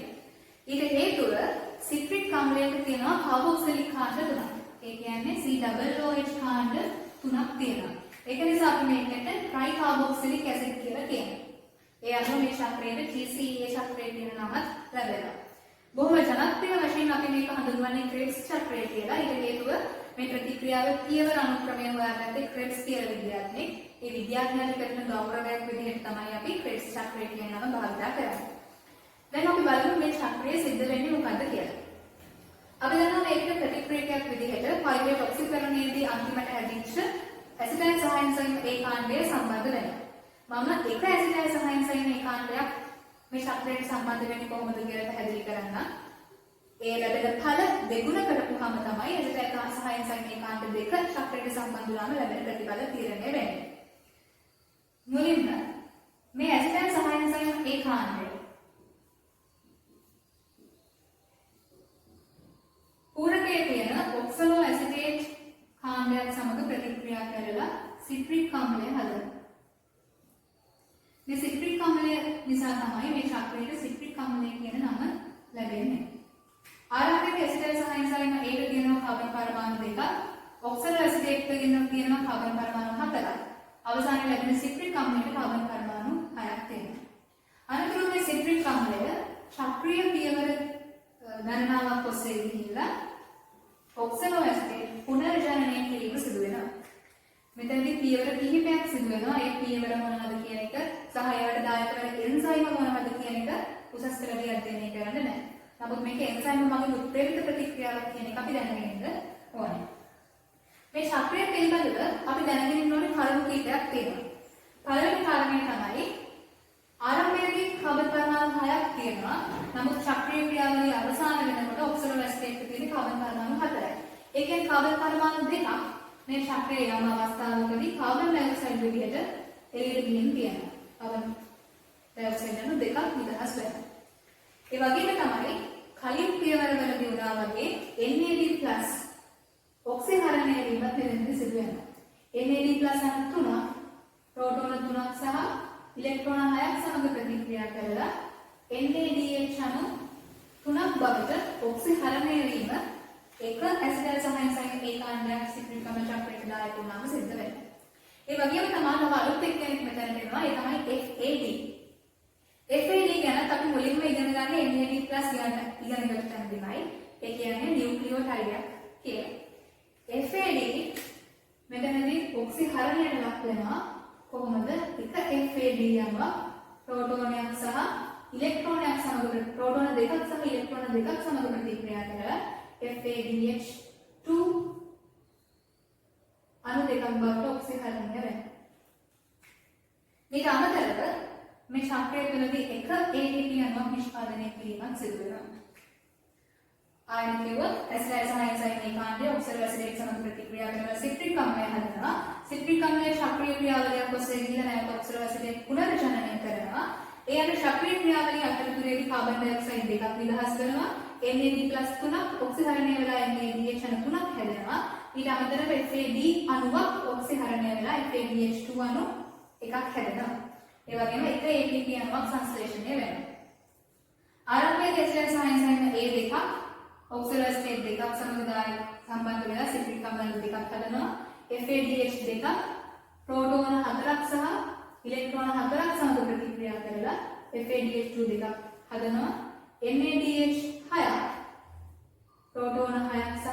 ඊට හේතුව සිට්‍රික් අම්ලයට තියෙනවා කාබොක්සිලික් කාණ්ඩ තුනක්. ඒ කියන්නේ COOH කාණ්ඩ තුනක් තියෙනවා. ඒක නිසා අපි මේකට ට්‍රයි කාබොක්සිලික් ඇසිඩ් කියලා කියනවා. ඒ අනුව මේ චක්‍රයට TCA චක්‍රය කියන නමත් ලැබෙනවා. බොහොම ජනප්‍රිය වශයෙන් අපි මේක හඳුන්වන්නේ ක්‍රෙබ්ස් චක්‍රය කියලා. ඒක හේතුව මේ ප්‍රතික්‍රියාවේ පියවර අනුක්‍රමය හොයාගත්තේ ක්‍රෙබ්ස් කියලා විද්‍යාඥයෙක්. ඒ විද්‍යාඥයාට කරන ගෞරවයක් විදිහට තමයි අපි ක්‍රෙබ්ස් චක්‍රය කියන නම භාවිත කරන්නේ. දැන් අපි බලමු මේ චක්‍රය සිද්ධ වෙන්නේ මොකද්ද කියලා. අපි දන්නවා මේකට ප්‍රතික්‍රියකයක් විදිහට පයිරේට් ඔක්සිකරණයේදී අන්තිමට හැදිච්ච ඇසිටයිල් සහ එන්සයිම් ඒකාණ්ඩය සම්බන්ධ වෙනවා. මම එක ඇසිටයිල් සහ එන්සයිම් ඒකාණ්ඩයක් මේ චක්‍රයට සම්බන්ධ වෙන්නේ කොහොමද කියලා පැහැදිලි කරන්න. ඒ ලැබෙන ඵල දෙගුණ කරපුවාම තමයි ඇසිටයිල් සහ එන්සයිම් ඒකාණ්ඩ දෙක චක්‍රයට සම්බන්ධ වුණාම ලැබෙන ප්‍රතිඵල තීරණය වෙන්නේ. මුලින්ම මේ ඇසිටයිල් සහ එන්සයිම් ඒකාණ්ඩය පූරකයේ තියෙන ඔක්සලෝ ඇසිටේට් කාණ්ඩයක් සමග ප්‍රතික්‍රියා කරලා සිට්‍රික් අම්ලය හදනවා. මේ සිට්‍රික් අම්ලය නිසා තමයි මේ චක්‍රයට සිට්‍රික් අම්ලය කියන නම ලැබෙන්නේ. ආරම්භයේ ඇසිටයිල් සහ එන්සයිම් ඒක තියෙනවා කාබන් පරමාණු දෙකක්, ඔක්සලෝ ඇසිටේට් එකකින් තියෙනවා කාබන් පරමාණු හතරක්. අවසානයේ ලැබෙන සිට්‍රික් අම්ලයට කාබන් පරමාණු 6ක් තියෙනවා. අනතුරුව මේ සිට්‍රික් අම්ලය චක්‍රීය පියවර ගණනාවක් ඔස්සේ ගිහිල්ලා ඔක්සලෝ ඇසිටේට් පුනර්ජනනය කිරීම සිදු වෙනවා. මෙතනදී පියවර කිහිපයක් සිදු වෙනවා. ඒ පියවර මොනවද කියන එක සහ ඒවට දායක වෙන එන්සයිම මොනවද කියන එක උසස් පෙළදී අධ්‍යයනය කරන්න නැහැ. නමුත් මේක එන්සයිම මගින් උත්ප්‍රේරිත ප්‍රතික්‍රියාවක් කියන එක අපි දැනගෙන ඉන්න ඕනේ. මේ චක්‍රය පිළිබඳව අපි දැනගෙන ඉන්න ඕනේ කරුණු කීපයක් තියෙනවා. පළවෙනි කාරණය තමයි ආරම්භයේදී කාබන් පරමාණු 6ක් තියෙනවා. නමුත් චක්‍රීය ක්‍රියාවලිය අවසාන වෙනකොට ඔක්සලෝ ඇසිටේට් එකේ තියෙන කාබන් පරමාණු 4යි. ඒ කියන්නේ කාබන් පරමාණු දෙකක් මේ චක්‍රයේ යම් අවස්ථාවකදී කාබන් ඩයොක්සයිඩ් විදිහට එළියට ගිහින් තියෙනවා. කාබන් ඩයොක්සයිඩ් අණු දෙකක් නිදහස් වෙනවා. ඒ වගේම තමයි කලින් පියවරවලදී උනා වගේ NAD+ ඔක්සිහරණය වීමත් මෙතනදී සිදු වෙනවා. NAD+ අණු 3ක් ප්‍රෝටෝන 3ක් සහ ඉලෙක්ට්‍රෝන 6ක් සමග ප්‍රතික්‍රියා කරලා NADH අණු 3ක් බවට ඔක්සිහරණය වීම එක ඇසිටයිල් සහ එන්සයිම් ඒකාණ්ඩයක් සිට්‍රික් අම්ල චක්‍රයට දායක වුණාම සිද්ධ වෙනවා. ඒ වගේම තමයි නව අලුත් එක්කෙනෙක් මෙතන එනවා. ඒ තමයි FAD. FAD ගැන අපි මුලින්ම ඉගෙන ගන්න NAD+ ඉගෙන ගන්න තැනදීමයි. ඒ කියන්නේ නියුක්ලියෝටයිඩයක් කියලා. FAD මෙතනදී ඔක්සිහරණයට ලක් වෙනවා. කොහොමද? එක FAD යම ප්‍රෝටෝනයක් සහ ඉලෙක්ට්‍රෝනයක් සමග ප්‍රෝටෝන දෙකක් සහ ඉලෙක්ට්‍රෝන දෙකක් සමග ප්‍රතික්‍රියා කරලා FADH2 අණු දෙකක් බවට ඔක්සිහරණය වෙනවා. මේක අමතරව මේ චක්‍රය තුළදී එක ATP අණුවක් නිෂ්පාදනය කිරීමක් සිදු වෙනවා. ආයෙත් කිව්වොත් ඇසිටයිල් සහ එන්සයිම් ඒකාණ්ඩය ඔක්සලෝ ඇසිටේට් සමග ප්‍රතික්‍රියා කරලා සිට්‍රික් අම්ලය හදනවා. සිට්‍රික් අම්ලය චක්‍රීය ක්‍රියාවලියක් ඔස්සේ ගිහිලා නැවත ඔක්සලෝ ඇසිටේට් පුනර්ජනනය කරනවා. ඒ අනුව චක්‍රීය ක්‍රියාවලිය අතරතුරේදී කාබන් ඩයොක්සයිඩ් දෙකක් නිදහස් වෙනවා. NAD+ 3ක් ඔක්සිහරණය වෙලා NADH අණු 3ක් හැදෙනවා. ඊට අමතරව FAD අණුවක් ඔක්සිහරණය වෙලා FADH2 අණු එකක් හැදෙනවා. ඒ වගේම එක ATP අණුවක් සංශ්ලේෂණය වෙනවා. ආරම්භයේ ඇසිටයිල් සහ එන්සයිම් A දෙකක් ඔක්සලෝ ඇසිටේට් දෙකක් සමග සම්බන්ධ වෙලා සිට්‍රික් අම්ල දෙකක් හදනවා. FADH දෙකක් ප්‍රෝටෝන 4ක් සහ ඉලෙක්ට්‍රෝන 4ක් සමග ප්‍රතික්‍රියා කරලා FADH2 දෙකක් හදනවා. NADH 6ක් ප්‍රෝටෝන 6ක් සහ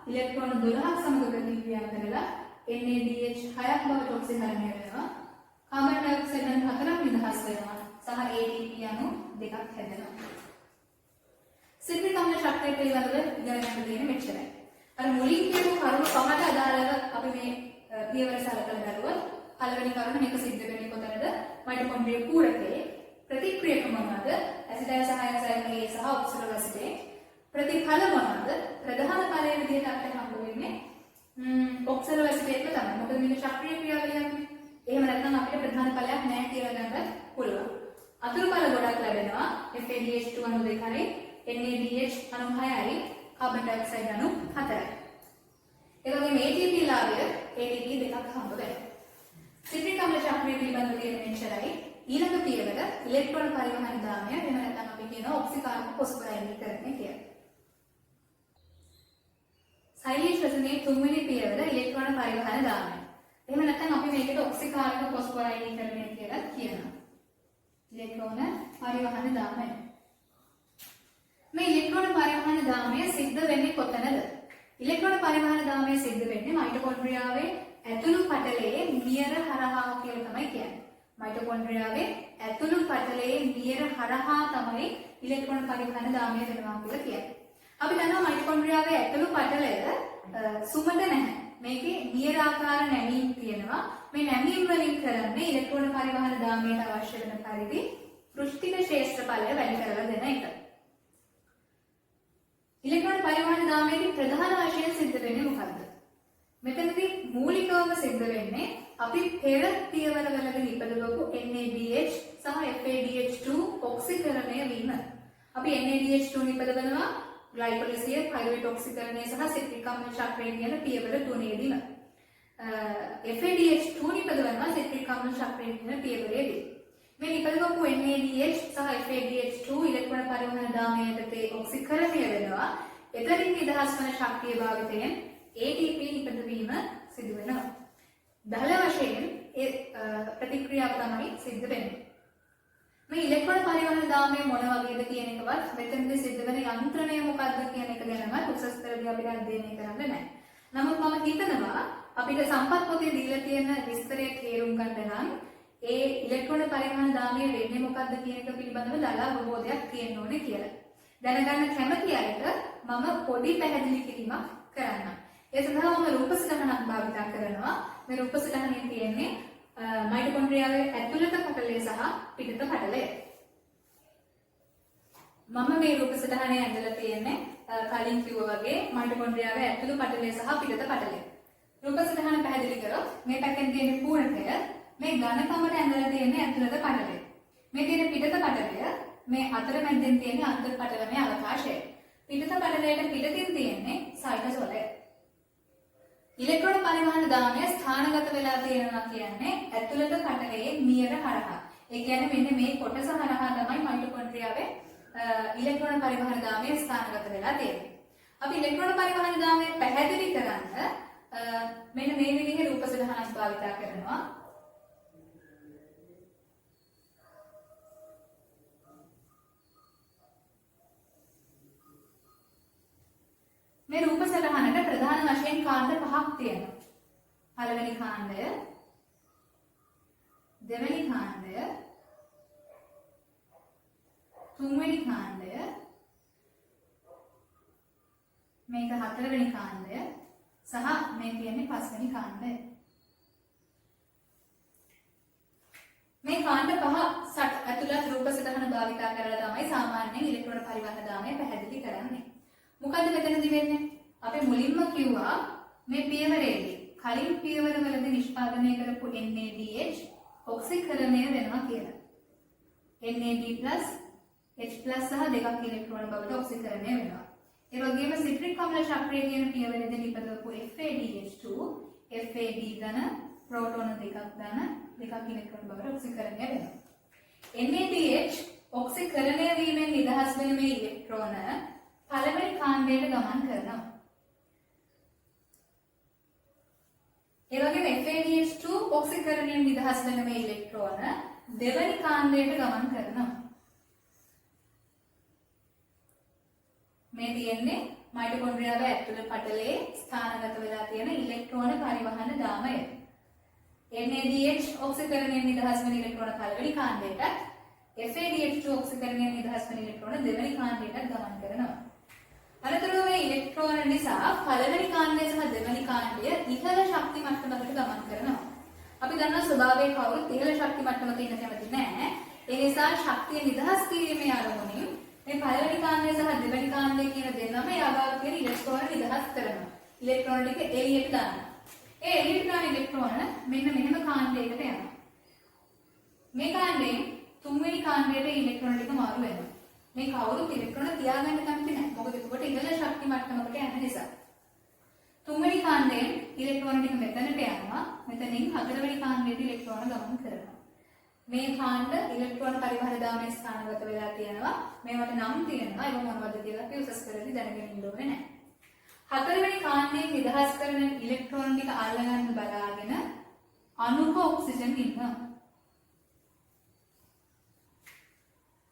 ඉලෙක්ට්‍රෝන 12ක් සමග ප්‍රතික්‍රියා කරලා NADH 6ක් බවට ඔක්සිහරණය වෙනවා. කාබන් ඩයොක්සයිඩ් අණු 4ක් නිදහස් වෙනවා සහ ATP අණු දෙකක් හැදෙනවා. සිට්‍රික් අම්ල චක්‍රය පිළිබඳව ඉගෙන ගන්න තියෙන මෙච්චරයි. අර මුලින් කියපු කරුණු පහට අදාළව අපි මේ පියවර සලකලා බලුවොත් පළවෙනි කරුණ මේක සිද්ධ වෙන්නේ කොතනද? මයිටොකොන්ඩ්‍රිය පූරකයේ ප්‍රතික්‍රියක මොනවාද? ඇසිටයිල් සහායක සයනයේ සහ ඔක්සිඩෝ ඇසිටේ. ප්‍රතිඵල මොනවාද? ප්‍රධාන ඵලය විදිහට අපිට හම්බ වෙන්නේ ඔක්සිඩෝ ඇසිටේට් තමයි. මොකද මේක ශක්‍රීය ක්‍රියාවලියක්නේ. එහෙම නැත්නම් අපිට ප්‍රධාන ඵලයක් නැහැ කියලා ගන්න පුළුවන්. අතුරු ඵල ගොඩක් ලැබෙනවා. FADH2 අණු 2යි, NADH අණු 6යි, කාබන් ඩයොක්සයිඩ් අණු 4යි. ඒ වගේම ATP ලාභය ATP දෙකක් හම්බ වෙනවා. සිට්‍රික් අම්ල ශක්‍රීය පිළිබඳව තියෙන මෙච්චරයි. ඊළඟ පියවර ඉලෙක්ට්‍රෝන පරිවහන දාමය. එහෙම නැත්නම් අපි කියනවා ඔක්සිකාර්බ ෆොස්ෆොරයිලීකරණය කියලා. සෛලීය ශ්වසනයේ තුන්වෙනි පියවර ඉලෙක්ට්‍රෝන පරිවහන දාමය. එහෙම නැත්නම් අපි මේකට ඔක්සිකාර්බ ෆොස්ෆොරයිලීකරණය කියලා කියනවා. ඉලෙක්ට්‍රෝන පරිවහන දාමය. මේ ඉලෙක්ට්‍රෝන පරිවහන දාමය සිද්ධ වෙන්නේ කොතනද? ඉලෙක්ට්‍රෝන පරිවහන දාමය සිද්ධ වෙන්නේ මයිටොකොන්ඩ්‍රියාවේ ඇතුළු පටලයේ නියර හරහා කියලා තමයි කියන්නේ. මයිටොකොන්ඩ්‍රියාවේ ඇතුළු පටලයේ නියර හරහා තමයි ඉලෙක්ට්‍රෝන පරිවහන දාමය වෙනවා කියලා කියන්නේ. අපි දන්නවා මයිටොකොන්ඩ්‍රියාවේ ඇතුළු පටලය සුමට නැහැ. මේකේ නියර ආකාර නැමීම් තියෙනවා. මේ නැමීම් වලින් කරන්නේ ඉලෙක්ට්‍රෝන පරිවහන දාමයට අවශ්‍ය වෙන පරිදි පෘෂ්ඨික ක්ෂේත්‍රඵලය වැඩි කරලා දෙන එක. ඉලෙක්ට්‍රෝන පරිවහන දාමයේදී ප්‍රධාන වශයෙන් සිද්ධ වෙන්නේ මොකක්ද? මෙතනදී මූලිකවම සිද්ධ වෙන්නේ අපි පෙර පියවරවලදී ඉපදවපු NADH සහ FADH2 ඔක්සිකරණය වීම. අපි NADH2 ඉපදවනවා ග්ලයිකොලිසිය, පයිරුවේට් ඔක්සිකරණය සහ සිට්‍රික් අම්ල චක්‍රය කියන පියවර තුනේදීම. FADH2 ඉපදවනවා සිට්‍රික් අම්ල චක්‍රය කියන පියවරේදී. මේ ඉපදවපු NADH සහ FADH2 ඉලෙක්ට්‍රෝන පරිවහන දාමයේදී ඔක්සිකරණය වෙනවා. එතරින් නිදහස් වන ශක්තිය භාවිතයෙන් ATP ඉපදවීම සිදු වෙනවා. දහල වශයෙන් ඒ ප්‍රතික්‍රියාව තමයි සිද්ධ වෙන්නේ. මේ ඉලෙක්ට්‍රෝන පරිවහන දාමය මොන වගේද කියන එකවත් මෙතනදී සිද්ධ වෙන යන්ත්‍රණය මොකක්ද කියන එක ගැනවත් උසස් පෙළදී අපිට අධ්‍යයනය කරන්න නැහැ. නමුත් මම හිතනවා අපිට සම්පත් පොතේ දීලා තියෙන විස්තරය තේරුම් ගන්න නම් ඒ ඉලෙක්ට්‍රෝන පරිවහන දාමය වෙන්නේ මොකක්ද කියන එක පිළිබඳව දල අවබෝධයක් තියෙන්න ඕනේ කියලා. දැනගන්න කැමති අයට මම පොඩි පැහැදිලි කිරීමක් කරන්නම්. ඒ සඳහා මම රූප සටහනක් භාවිත කරනවා. මේ රූප සටහනේ තියෙන්නේ මයිටොකොන්ඩ්‍රියාවේ ඇතුළත පටලය සහ පිටත පටලය. මම මේ රූප සටහනේ ඇඳලා තියෙන්නේ කලින් කිව්වා වගේ මයිටොකොන්ඩ්‍රියාවේ ඇතුළු පටලය සහ පිටත පටලය. රූප සටහන පැහැදිලි කරොත් මේ පැත්තෙන් තියෙන පූර්ණකය, මේ ඝනකමට ඇඳලා තියෙන්නේ ඇතුළත පටලය. මේ තියෙන පිටත පටලය, මේ අතරමැද්දෙන් තියෙන අන්තර් පටලමේ අවකාශය. පිටත පටලයට පිටතින් තියෙන්නේ සයිටෝසෝලය. ඉලෙක්ට්‍රෝන පරිවහන දාමය ස්ථානගත වෙලා තියෙනවා කියන්නේ ඇතුළත පටලයේ නියර හරහා. ඒ කියන්නේ මෙන්න මේ කොටස හරහා තමයි මයිටොකොන්ඩ්‍රියාවේ ඉලෙක්ට්‍රෝන පරිවහන දාමය ස්ථානගත වෙලා තියෙන්නේ. අපි ඉලෙක්ට්‍රෝන පරිවහන දාමය පැහැදිලි කරන්න මෙන්න මේ විදිහේ රූප සටහනක් භාවිත කරනවා. මේ රූප සටහනට ප්‍රධාන වශයෙන් කාණ්ඩ පහක් තියෙනවා. පළවෙනි කාණ්ඩය, දෙවෙනි කාණ්ඩය, තුන්වෙනි කාණ්ඩය, මේක හතරවෙනි කාණ්ඩය සහ මේ කියන්නේ පස්වෙනි කාණ්ඩය. මේ කාණ්ඩ පහ ඇතුළත් රූප සටහන භාවිත කරලා තමයි සාමාන්‍යයෙන් ඉලෙක්ට්‍රෝන පරිවහන දාමය පැහැදිලි කරන්නේ. මොකද්ද මෙතනදී වෙන්නේ? අපි මුලින්ම කිව්වා මේ පියවරේදී කලින් පියවරවලදී නිෂ්පාදනය කරපු NADH ඔක්සිකරණය වෙනවා කියලා. NAD+ H+ සහ දෙකක් ඉලෙක්ට්‍රෝන බවට ඔක්සිකරණය වෙනවා. ඒ වගේම සිට්‍රික් අම්ල චක්‍රය කියන පියවරේදී නිපදවපු FADH2 FAD ධන ප්‍රෝටෝන දෙකක් ධන දෙකක් ඉලෙක්ට්‍රෝන බවට ඔක්සිකරණය වෙනවා. NADH ඔක්සිකරණය වීමෙන් නිදහස් වෙන මේ ඉලෙක්ට්‍රෝන පළවෙනි කාණ්ඩයට ගමන් කරනවා. ඒ වගේම FADH2 ඔක්සිකරණයෙන් නිදහස් වෙන මේ ඉලෙක්ට්‍රෝන දෙවෙනි කාණ්ඩයට ගමන් කරනවා. මේ තියෙන්නේ මයිටොකොන්ඩ්‍රියාවේ ඇතුළත පටලයේ ස්ථානගත වෙලා තියෙන ඉලෙක්ට්‍රෝන පරිවහන දාමය. NADH ඔක්සිකරණයෙන් නිදහස් වෙන ඉලෙක්ට්‍රෝන පළවෙනි කාණ්ඩයට, FADH2 ඔක්සිකරණයෙන් නිදහස් වෙන ඉලෙක්ට්‍රෝන දෙවෙනි කාණ්ඩයට ගමන් කරනවා. අනතුරුව මේ ඉලෙක්ට්‍රෝන නිසා පළවෙනි කාණ්ඩය සහ දෙවෙනි කාණ්ඩය ඉහළ ශක්ති මට්ටමකට ගමන් කරනවා. අපි දන්නා ස්වභාවයෙන් කවුරුත් ඉහළ ශක්ති මට්ටමක ඉන්න කැමති නැහැ. ඒ නිසා ශක්තිය නිදහස් කිරීමේ අරමුණින් මේ පළවෙනි කාණ්ඩය සහ දෙවෙනි කාණ්ඩය කියන දෙන්නම යාගාව කියන ඉලෙක්ට්‍රෝන නිදහස් කරනවා. ඉලෙක්ට්‍රෝන ටික එළියට දානවා. ඒ එළියට දාන ඉලෙක්ට්‍රෝන මෙන්න මෙහෙම කාණ්ඩයකට යනවා. මේ කාණ්ඩයෙන් තුන්වෙනි කාණ්ඩයට ඉලෙක්ට්‍රෝන ටික මාරු වෙනවා. මේ කවුරුත් ඉලෙක්ට්‍රෝන තියාගන්න කැමති නැහැ. මොකද ඒකට ඉහළ ශක්ති මට්ටමකට යන නිසා. තුන්වෙනි කාණ්ඩයෙන් ඉලෙක්ට්‍රෝන ටික මෙතනට යනවා. මෙතනින් හතරවෙනි කාණ්ඩයට ඉලෙක්ට්‍රෝන ගමන් කරනවා. මේ කාණ්ඩ ඉලෙක්ට්‍රෝන පරිවර්තනයේ ස්ථානගත වෙලා තියෙනවා. මේවට නම් තියෙනවා. ඒක මොනවද කියලා අපි උසස් කරලා දැනගෙන ඉන්න ඕනේ නැහැ. හතරවෙනි කාණ්ඩයෙන් නිදහස් කරන ඉලෙක්ට්‍රෝන ටික අල්ලගන්න බලාගෙන අනුක ඔක්සිජන් ඉන්නවා.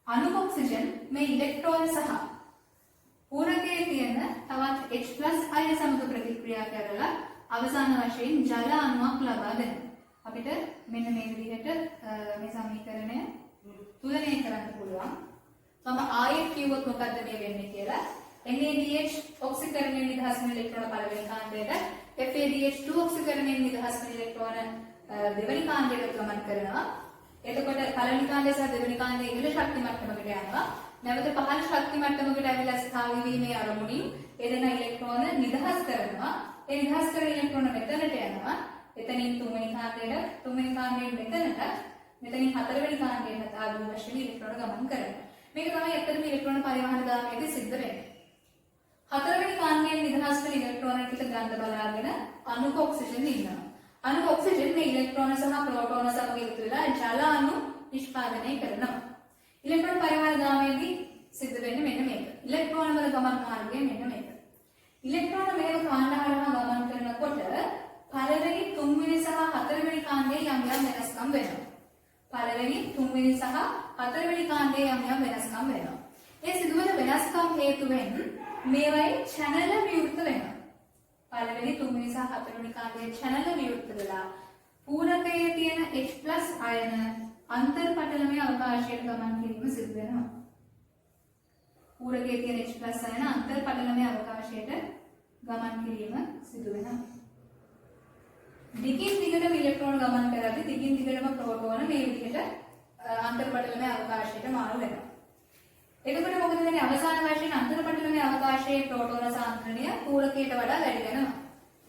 අනුක ඔක්සිජන් මේ ඉලෙක්ට්‍රෝන සහ පූරකයේ තියෙන තවත් H+ අයන සමග ප්‍රතික්‍රියා කරලා අවසාන වශයෙන් ජල අණුවක් ලබා දෙනවා. අපිට මෙන්න මේ විදිහට මේ සමීකරණය තුලනය කරන්න පුළුවන්. මම ආයෙත් කිව්වොත් මොකද්ද මේ වෙන්නේ කියලා. NADH ඔක්සිකරණයෙන් නිදහස් වෙන ඉලෙක්ට්‍රෝන පළවෙනි කාණ්ඩයට, FADH2 ඔක්සිකරණයෙන් නිදහස් වෙන ඉලෙක්ට්‍රෝන දෙවෙනි කාණ්ඩයට ගමන් කරනවා. එතකොට පළවෙනි කාණ්ඩය සහ දෙවෙනි කාණ්ඩය ඉහළ ශක්ති මට්ටමකට යනවා. නැවත පහළ ශක්ති මට්ටමකට ඇවිල්ලා ස්ථාවර වීමේ අරමුණින් එදෙන ඉලෙක්ට්‍රෝන නිදහස් කරනවා. ඒ නිදහස් කරන ඉලෙක්ට්‍රෝන මෙතනට යනවා. එතනින් තුන්වෙනි කාණ්ඩයෙන් මෙතනට, මෙතනින් හතරවෙනි කාණ්ඩයට ආදී වශයෙන් ඉලෙක්ට්‍රෝන ගමන් කරනවා. මේක තමයි ඇත්තටම ඉලෙක්ට්‍රෝන පරිවහන දාමයේදී සිද්ධ වෙන්නේ. හතරවෙනි කාණ්ඩයෙන් නිදහස් වෙන ඉලෙක්ට්‍රෝන ටික ගන්න බලාගෙන අණුක ඔක්සිජන් ඉන්නවා. අණුක ඔක්සිජන් මේ ඉලෙක්ට්‍රෝන සහ ප්‍රෝටෝන සමග එකතු වෙලා ජල අණු නිෂ්පාදනය කරනවා. ඉලෙක්ට්‍රෝන පරිවහන දාමයේදී සිද්ධ වෙන්නේ මෙන්න මේක. ඉලෙක්ට්‍රෝන වල ගමන් මාර්ගය මෙන්න මේක. ඉලෙක්ට්‍රෝන මේව කාණ්ඩ හරහා ගමන් කරනකොට පළවෙනි, තුන්වෙනි සහ හතරවෙනි කාණ්ඩයේ යම් යම් වෙනස්කම් වෙනවා. පළවෙනි, තුන්වෙනි සහ හතරවෙනි කාණ්ඩයේ යම් යම් වෙනස්කම් වෙනවා. ඒ සිදුවන වෙනස්කම් හේතුවෙන් මේවයි channel විවෘත වෙනවා. පළවෙනි, තුන්වෙනි සහ හතරවෙනි කාණ්ඩයේ channel විවෘත වෙලා පූරකයේ තියෙන H+ අයන අන්තර්පටලමය අවකාශයට ගමන් කිරීම සිදු වෙනවා. පූරකයේ තියෙන H+ අයන අන්තර්පටලමය අවකාශයට ගමන් කිරීම සිදු වෙනවා. දිගින් දිගටම ඉලෙක්ට්‍රෝන ගමන් කරද්දී දිගින් දිගටම ප්‍රෝටෝන මේ විදිහට අන්තර්පටලමය අවකාශයට මාරු වෙනවා. එතකොට මොකද වෙන්නේ? අවසාන වශයෙන් අන්තර්පටලමය අවකාශයේ ප්‍රෝටෝන සාන්ද්‍රණය පූරකයට වඩා වැඩි වෙනවා.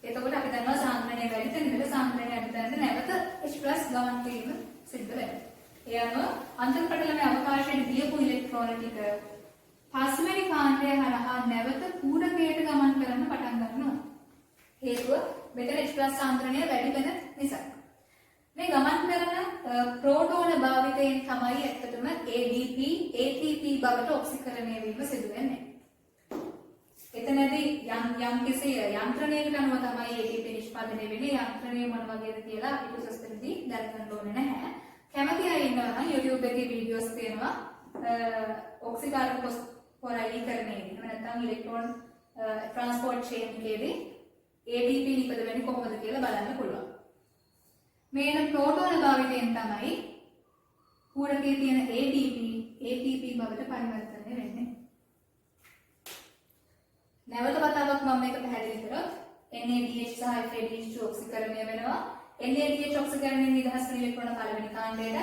එතකොට අපි දන්නවා සාන්ද්‍රණය වැඩි තැන ඉඳලා සාන්ද්‍රණය අඩු තැනට නැවත H+ ගමන් කිරීම සිද්ධ වෙනවා. ඒ අනුව අන්තර්පටලමය අවකාශයට දීපු ඉලෙක්ට්‍රෝන ටික පස්වෙනි කාණ්ඩය හරහා නැවත පූරකයට ගමන් කරන්න පටන් ගන්නවා. හේතුව මෙතන H+ සාන්ද්‍රණය වැඩි වෙන නිසා. මේ ගමන් කරන ප්‍රෝටෝන භාවිතයෙන් තමයි ඇත්තටම ADP, ATP බවට ඔක්සිකරණය වීම සිදු වෙන්නේ. එතනදී යම් කිසි යන්ත්‍රණයකට අනුව තමයි ATP නිෂ්පාදනය වෙන්නේ. යන්ත්‍රණය මොන වගේද කියලා අපිට සස්තනදී දැනගන්න ඕනේ නැහැ. කැමති අය ඉන්නවා නම් YouTube එකේ වීඩියෝස් තියෙනවා ඔක්සිකාර්බන පොරයිලීකරණයේදී. එහෙම නැත්නම් ඉලෙක්ට්‍රෝන ට්‍රාන්ස්පෝර්ට් චේන් එකේදී ADP නිපද වෙන්නේ කොහොමද කියලා බලන්න පුළුවන්. මේන ප්‍රෝටෝන භාවිතයෙන් තමයි පූරකයේ තියෙන ADP ATP බවට පරිවර්තනය වෙන්නේ. නැවත වතාවක් මම මේක පැහැදිලි කරොත් NADH සහ FADH2 ඔක්සිකරණය වෙනවා. NADH ඔක්සිකරණයෙන් නිදහස් වෙන ඉලෙක්ට්‍රෝන පළවෙනි කාණ්ඩයට,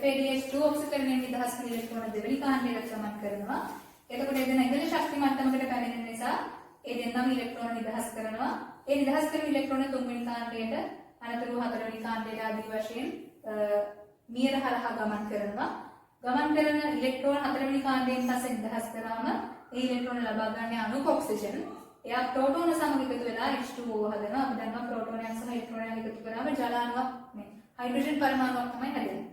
FADH2 ඔක්සිකරණයෙන් නිදහස් වෙන ඉලෙක්ට්‍රෝන දෙවෙනි කාණ්ඩයට ගමන් කරනවා. එතකොට එදෙන ඉහළ ශක්ති මට්ටමකට පැමිණෙන නිසා ඒ දෙන්නම ඉලෙක්ට්‍රෝන නිදහස් කරනවා. ඒ නිදහස් කරන ඉලෙක්ට්‍රෝන තුන්වෙනි කාණ්ඩයට, අනතුරුව හතරවෙනි කාණ්ඩයට ආදී වශයෙන් නියර හරහා ගමන් කරනවා. ගමන් කරන ඉලෙක්ට්‍රෝන හතරවෙනි කාණ්ඩයෙන් පස්සේ නිදහස් කරාම ඒ ඉලෙක්ට්‍රෝන ලබා ගන්න අණුක ඔක්සිජන් එයා ප්‍රෝටෝන සමග එකතු වෙලා H2O හදනවා. අපි දන්නවා ප්‍රෝටෝනයන් සහ ඉලෙක්ට්‍රෝනයන් එකතු කරාම ජල අණුවක් මේ හයිඩ්‍රජන් පරමාණුවක් තමයි හැදෙන්නේ.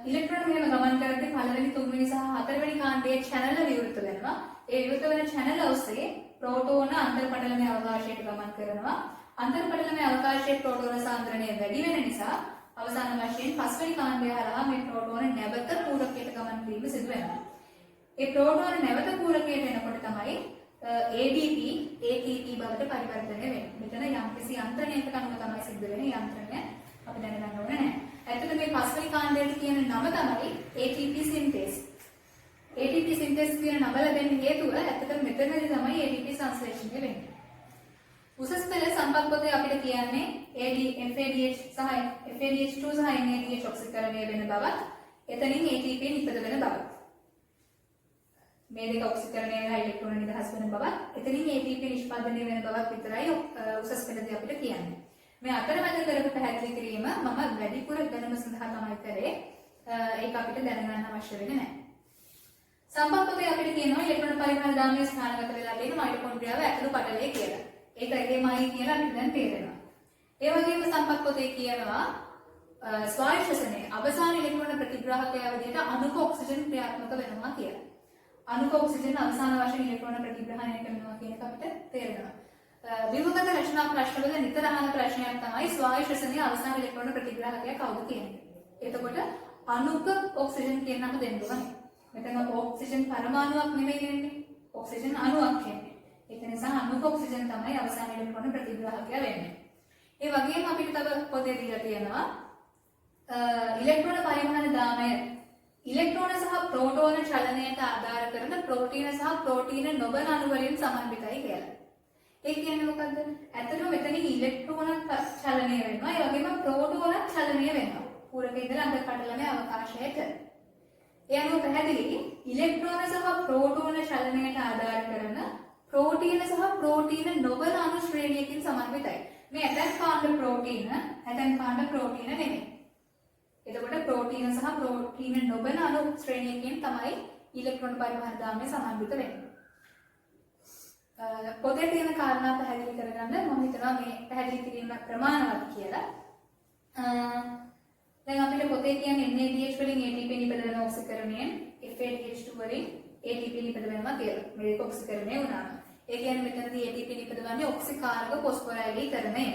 ඉලෙක්ට්‍රෝන මෙහෙම ගමන් කරද්දී පළවෙනි, තුන්වෙනි සහ හතරවෙනි කාණ්ඩයේ channel විවෘත වෙනවා. ඒ විවෘත වෙන channel ඔස්සේ ප්‍රෝටෝන අන්තර්පටලමය අවකාශයට ගමන් කරනවා. අන්තර්පටලමය අවකාශයේ ප්‍රෝටෝන සාන්ද්‍රණය වැඩි වෙන නිසා අවසාන වශයෙන් පස්වෙනි කාණ්ඩය හරහා මේ ප්‍රෝටෝන නැවත පූරකයට ගමන් කිරීම සිදු වෙනවා. ඒ ප්‍රෝටෝන නැවත පූරකයට එනකොට තමයි ADP ATP බවට පරිවර්තනය වෙන්නේ. මෙතන යම්කිසි යන්ත්‍රණයකට අනුව තමයි සිද්ධ වෙන්නේ. යන්ත්‍රණය අපි දැනගන්න ඕනේ නැහැ. ඇත්තට මේ පස්වෙනි කාණ්ඩයට කියන නම තමයි ATP සින්තේස්. ATP සින්තේස් කියන නම ලැබෙන්න හේතුව ඇත්තට මෙතනදී තමයි ATP සංශ්ලේෂණය වෙන්නේ. උසස් පෙළ සම්පත් පොතේ අපිට කියන්නේ FADH සහ FADH2 සහ NADH ඔක්සිකරණය වෙන බවත් එතනින් ATP නිපද වෙන බවත් මේ දෙක ඔක්සිකරණය වෙලා ඉලෙක්ට්‍රෝන නිදහස් වෙන බවත් එතනින් ATP නිෂ්පාදනය වෙන බවත් විතරයි උසස් පෙළදී අපිට කියන්නේ. මේ අතරමැද කරපු පැහැදිලි කිරීම මම වැඩිපුර දැනුම සඳහා තමයි කරේ. ඒක අපිට දැනගන්න අවශ්‍ය වෙන්නේ නැහැ. සම්පත් පොතේ අපිට කියනවා ඉලෙක්ට්‍රෝන පරිමාණ දාමයේ ස්ථානගත වෙලා තියෙන මයිටොකොන්ඩ්‍රියාව ඇතුළු පටලය කියලා. ඒක එහෙමයි කියලා අපිට දැන් තේරෙනවා. ඒ වගේම සම්පත් පොතේ කියනවා ස්වායු ශ්වසනයේ අවසාන ඉලෙක්ට්‍රෝන ප්‍රතිග්‍රාහකය විදිහට අණුක ඔක්සිජන් ක්‍රියාත්මක වෙනවා කියලා. අණුක ඔක්සිජන් අවසාන වශයෙන් ඉලෙක්ට්‍රෝන ප්‍රතිග්‍රහණය කරනවා කියන එක අපිට තේරෙනවා. විභවගත රචනා ප්‍රශ්නවල නිතර අහන ප්‍රශ්නයක් තමයි ස්වායු ශ්වසනයේ අවසාන ඉලෙක්ට්‍රෝන ප්‍රතිග්‍රාහකය කවුද කියන්නේ. එතකොට අණුක ඔක්සිජන් කියන නම දෙන්න ඕනේ. මෙතන ඔක්සිජන් පරමාණුවක් නෙමෙයි දෙන්නේ. ඔක්සිජන් අණුවක් කියන්නේ. ඒක නිසා අණුක ඔක්සිජන් තමයි අවසාන ඉලෙක්ට්‍රෝන ප්‍රතිග්‍රාහකය වෙන්නේ. ඒ වගේම අපිට තව පොතේ දීලා තියෙනවා ඉලෙක්ට්‍රෝන පරිමාණ දාමය ඉලෙක්ට්‍රෝන සහ ප්‍රෝටෝන චලනයට ආධාර කරන ප්‍රෝටීන සහ ප්‍රෝටීන නොවන අණු වලින් සමන්විතයි කියලා. ඒ කියන්නේ මොකද්ද? ඇත්තටම මෙතනින් ඉලෙක්ට්‍රෝන චලනය වෙනවා. ඒ වගේම ප්‍රෝටෝන චලනය වෙනවා. පුරක ඉඳලා අnder පටලමේ අවකාශයට. ඒ අනුව පැහැදිලි ඉලෙක්ට්‍රෝන සහ ප්‍රෝටෝන චලනයට ආධාර කරන ප්‍රෝටීන සහ ප්‍රෝටීන නොවන අණු ශ්‍රේණියකින් සමන්විතයි. මේ ඇතන් කාණ්ඩ ප්‍රෝටීන නෙමෙයි. එතකොට ප්‍රෝටීන සහ ප්‍රෝටීන නොවන අණු ශ්‍රේණියකින් තමයි ඉලෙක්ට්‍රෝන පරිමාණ දාමය සමන්විත වෙන්නේ. පොතේ තියෙන කාරණා පැහැදිලි කරගන්න මම හිතනවා මේ පැහැදිලි කිරීම ප්‍රමාණවත් කියලා. දැන් අපිට පොතේ කියන්නේ NADH වලින් ATP නිපද වෙන ඔක්සිකරණයෙන් FADH2 වලින් ATP නිපද වෙනවා කියලා. මේ දෙක ඔක්සිකරණය වුණා. ඒ කියන්නේ මෙතනදී ATP නිපදවන්නේ ඔක්සිකාරක ෆොස්ෆොරයිලීකරණය.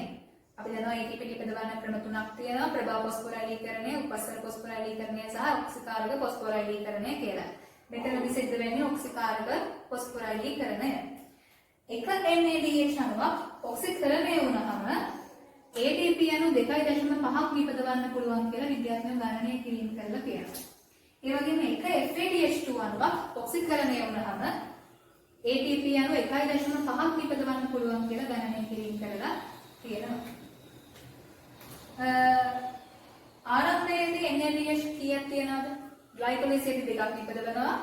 අපි දන්නවා ATP නිපදවන්න ක්‍රම තුනක් තියෙනවා. ප්‍රභා ෆොස්ෆොරයිලීකරණය, උපස්තර ෆොස්ෆොරයිලීකරණය සහ ඔක්සිකාරක ෆොස්ෆොරයිලීකරණය කියලා. මෙතනදී සිද්ධ වෙන්නේ ඔක්සිකාරක ෆොස්ෆොරයිලීකරණය. එක NADH අණුවක් ඔක්සිකරණය වුණාම ATP අණු 2.5ක් නිපදවන්න පුළුවන් කියලා විද්‍යාඥයෝ ගණනය කිරීම කරලා කියනවා. ඒ වගේම එක FADH2 අණුවක් ඔක්සිකරණය වුණාම ATP අණු 1.5ක් නිපදවන්න පුළුවන් කියලා ගණනය කිරීම කරලා තියෙනවා. ආරම්භයේදී NADH කීයක් තියෙනවද? ග්ලයිකොලිසේටි දෙකක් නිපදවනවා.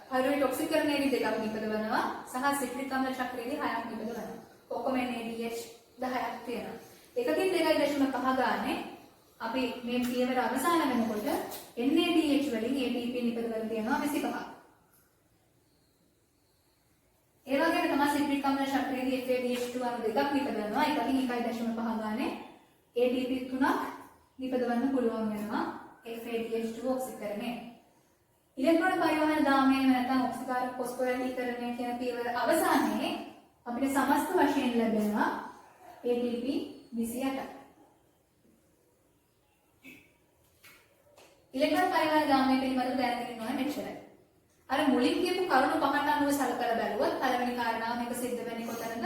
පයිරුවේට් ඔක්සිකරණයේදී දෙකක් නිපදවනවා. සහ සිට්‍රික් අම්ල චක්‍රයේදී 6ක් නිපදවනවා. ඔක්කොම NADH 10ක් තියෙනවා. එකකින් 2.5 ගානේ අපි මේ පියවර අවසන් වෙනකොට NADH වලින් ATP නිපදවලා තියෙනවා 25ක්. ඒ වගේම තමයි සිට්‍රික් අම්ල චක්‍රයේදී FADH2 අණු දෙකක් නිපදවනවා. එකකින් 1.5 ගානේ ATP 3ක් නිපදවන්න පුළුවන් වෙනවා FADH2 ඔක්සිකරණය. ඉලෙක්ට්‍රෝන පරිවහන දාමය නැත්නම් ඔක්සිකාරක ෆොස්ෆොරයිලීකරණය කියන පියවර අවසානයේ අපිට සමස්ත වශයෙන් ලැබෙනවා ATP 28ක්. ඉලෙක්ට්‍රෝන පරිවහන දාමය පිළිබඳව දැනගෙන ඉන්නවා මෙච්චරයි. අර මුලින් කියපු කරුණු පහට අනුව සලකලා බැලුවොත් පළවෙනි කාරණාව මේක සිද්ධ වෙන්නේ කොතනද?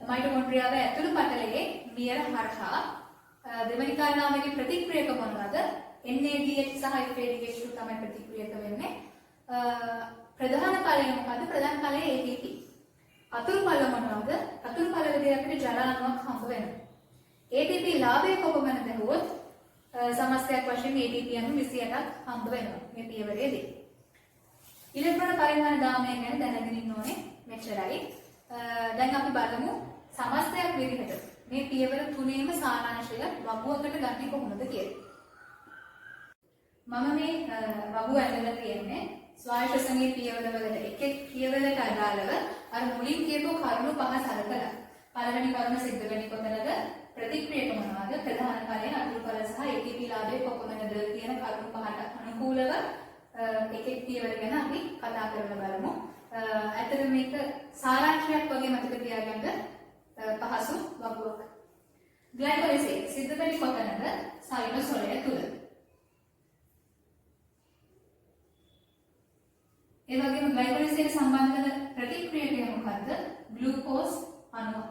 මයිටොකොන්ඩ්‍රියාව ඇතුළු පටලයේ මියර හරහා. දෙවෙනි කාරණාව මේකේ ප්‍රතික්‍රියක මොනවද? NADH සහ FADH2 තමයි ප්‍රතික්‍රියක වෙන්නේ. ප්‍රධාන ඵලය මොකද්ද? ප්‍රධාන ඵලය ATP. අතුරු ඵල මොනවද? අතුරු ඵල විදිහට අපිට ජල අණුවක් හම්බ වෙනවා. ATP ලාභය කොපමණද දැහුවොත් සමස්තයක් වශයෙන් ATP අණු 28ක් හම්බ වෙනවා මේ පියවරේදී. ඉලෙක්ට්‍රෝන පරිමාණ දාමය ගැන දැනගෙන ඉන්න ඕනේ මෙච්චරයි. දැන් අපි බලමු සමස්තයක් විදිහට මේ පියවර තුනේම සාරාංශය වගුවකට ගන්නේ කොහොමද කියලා. මම මේ වගුව ඇඳලා තියෙන්නේ ස්වායු ශ්වසනීය පියවරවලට එක පියවරකට අදාළව අර මුලින් කියපු කරුණු පහ සලකලා. පළවෙනි කරුණ සිද්ධ වෙන්නේ කොතනද? ප්‍රතික්‍රියක මොනවාද? ප්‍රධාන ඵලය, අතුරු ඵල සහ ATP ලාභය කොපමණද කියන කරුණු පහට අනුකූලව එක පියවර ගැන අපි කතා කරලා බලමු. ඇත්තට මේක සාරාංශයක් වගේ මතක තියාගන්න පහසු වගුවක්. ග්ලයිකොලිසේස් සිද්ධ වෙන්නේ කොතනද? සයිනෝසොලය තුල. ඒ වගේම ග්ලයිකොලිසේස් සම්බන්ධ කරන ප්‍රතික්‍රියකය මොකද්ද? ග්ලූකෝස් අණු.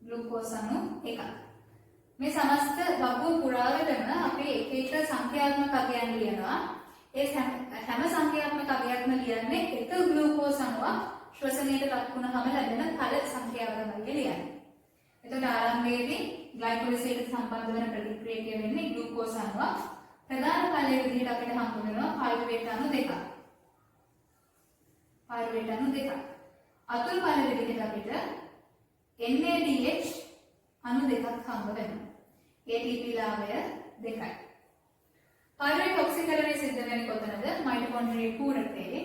ග්ලූකෝස් අණු එකක්. මේ සමස්ත වගුව පුරාවටම අපි එක එක සංඛ්‍යාත්මක අගයන් ලියනවා. ඒ හැම සංඛ්‍යාත්මක අගයක්ම ලියන්නේ එක ග්ලූකෝස් අණුවක් ශ්වසනයට ලක් වුණාම ලැබෙන කල සංඛ්‍යාව තමයි ලියන්නේ. එතකොට ආරම්භයේදී ග්ලයිකොලිසේට සම්බන්ධ වෙන ප්‍රතික්‍රියක වෙන්නේ ග්ලූකෝස් අණුවක්. ප්‍රධාන කලයේ විදිහට අපිට හම්බ වෙනවා පයිරුවේට් අණු දෙකක්. පයිරුවේට් අණු දෙකක්. අතුරු කල විදිහට අපිට NADH අණු දෙකක් හම්බ වෙනවා. ATP ලාභය දෙකයි. පයිරුවේට් ඔක්සිකරණය සිද්ධ වෙන්නේ කොතනද? මයිටොකොන්ඩ්‍රියා පූරකයේ.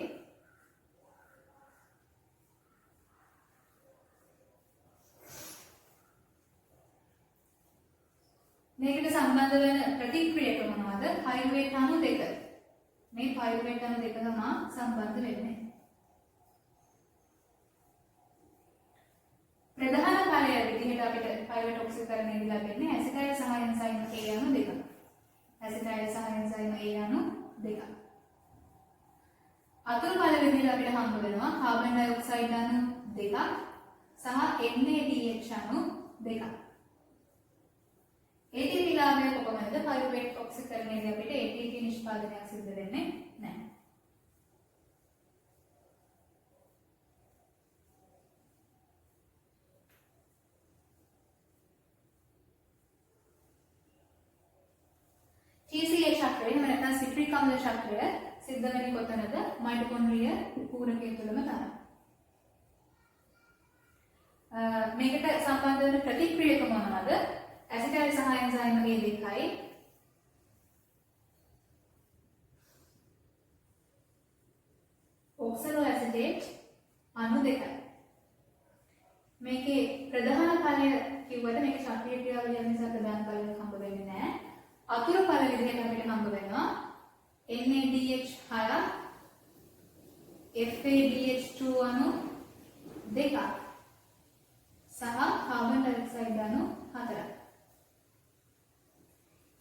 මේකට සම්බන්ධ වෙන ප්‍රතික්‍රියක මොනවද? පයිරුවේට් අණු දෙක. මේ පයිරුවේට් අණු දෙක තමයි සම්බන්ධ වෙන්නේ. ප්‍රධාන කාර්යය විදිහට අපිට පයිරුවේට් ඔක්සිකරණය ලැබෙන්නේ ඇසිටයිල් සහ එන්සයිම් A අණු දෙක. ඇසිටයිල් සහ එන්සයිම් A අණු දෙක. අතුරු කල විදිහට අපිට හම්බ වෙනවා කාබන් ඩයොක්සයිඩ් අණු දෙකක් සහ NADH අණු දෙකක්. ATP ලාභය කොපමණද? පයිරුවේට් ඔක්සිකරණයේදී අපිට ATP නිෂ්පාදනයක් සිද්ධ වෙන්නේ නැහැ. TCA චක්‍රය එහෙම නැත්නම් සිට්‍රික් අම්ල චක්‍රය සිද්ධ වෙන්නේ කොතනද? මයිටොකොන්ඩ්‍රියා පූරකය තුළම තමයි. මේකට සම්බන්ධ වෙන ප්‍රතික්‍රියක මොනවද? ඇසිටයිල් සහ එන්සයිම් A දෙකයි. ඔක්සලෝ ඇසිටේට් අණු දෙකයි. මේකේ ප්‍රධාන කලය කිව්වට මේක ශක්‍රීය ක්‍රියාවලිය නිසා ප්‍රධාන කලයක් හම්බ වෙන්නේ නැහැ. අතුරු කල විදිහට අපිට හම්බ වෙනවා NADH 6 FADH2 අණු දෙකක් සහ කාබන් ඩයොක්සයිඩ් අණු 4ක්.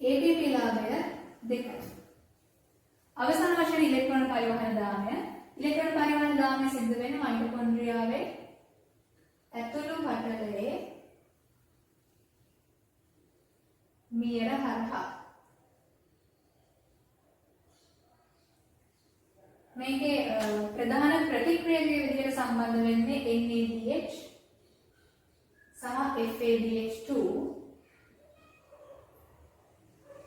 ATP ලාභය දෙකයි. අවසාන වශයෙන් ඉලෙක්ට්‍රෝන පරිවහන දාමය. ඉලෙක්ට්‍රෝන පරිවහන දාමය සිද්ධ වෙන්නේ මයිටොකොන්ඩ්‍රියාවේ ඇතුළු පටලයේ මියර හරහා. මේකේ ප්‍රධාන ප්‍රතික්‍රියාවේ විදිහට සම්බන්ධ වෙන්නේ NADH සහ FADH2.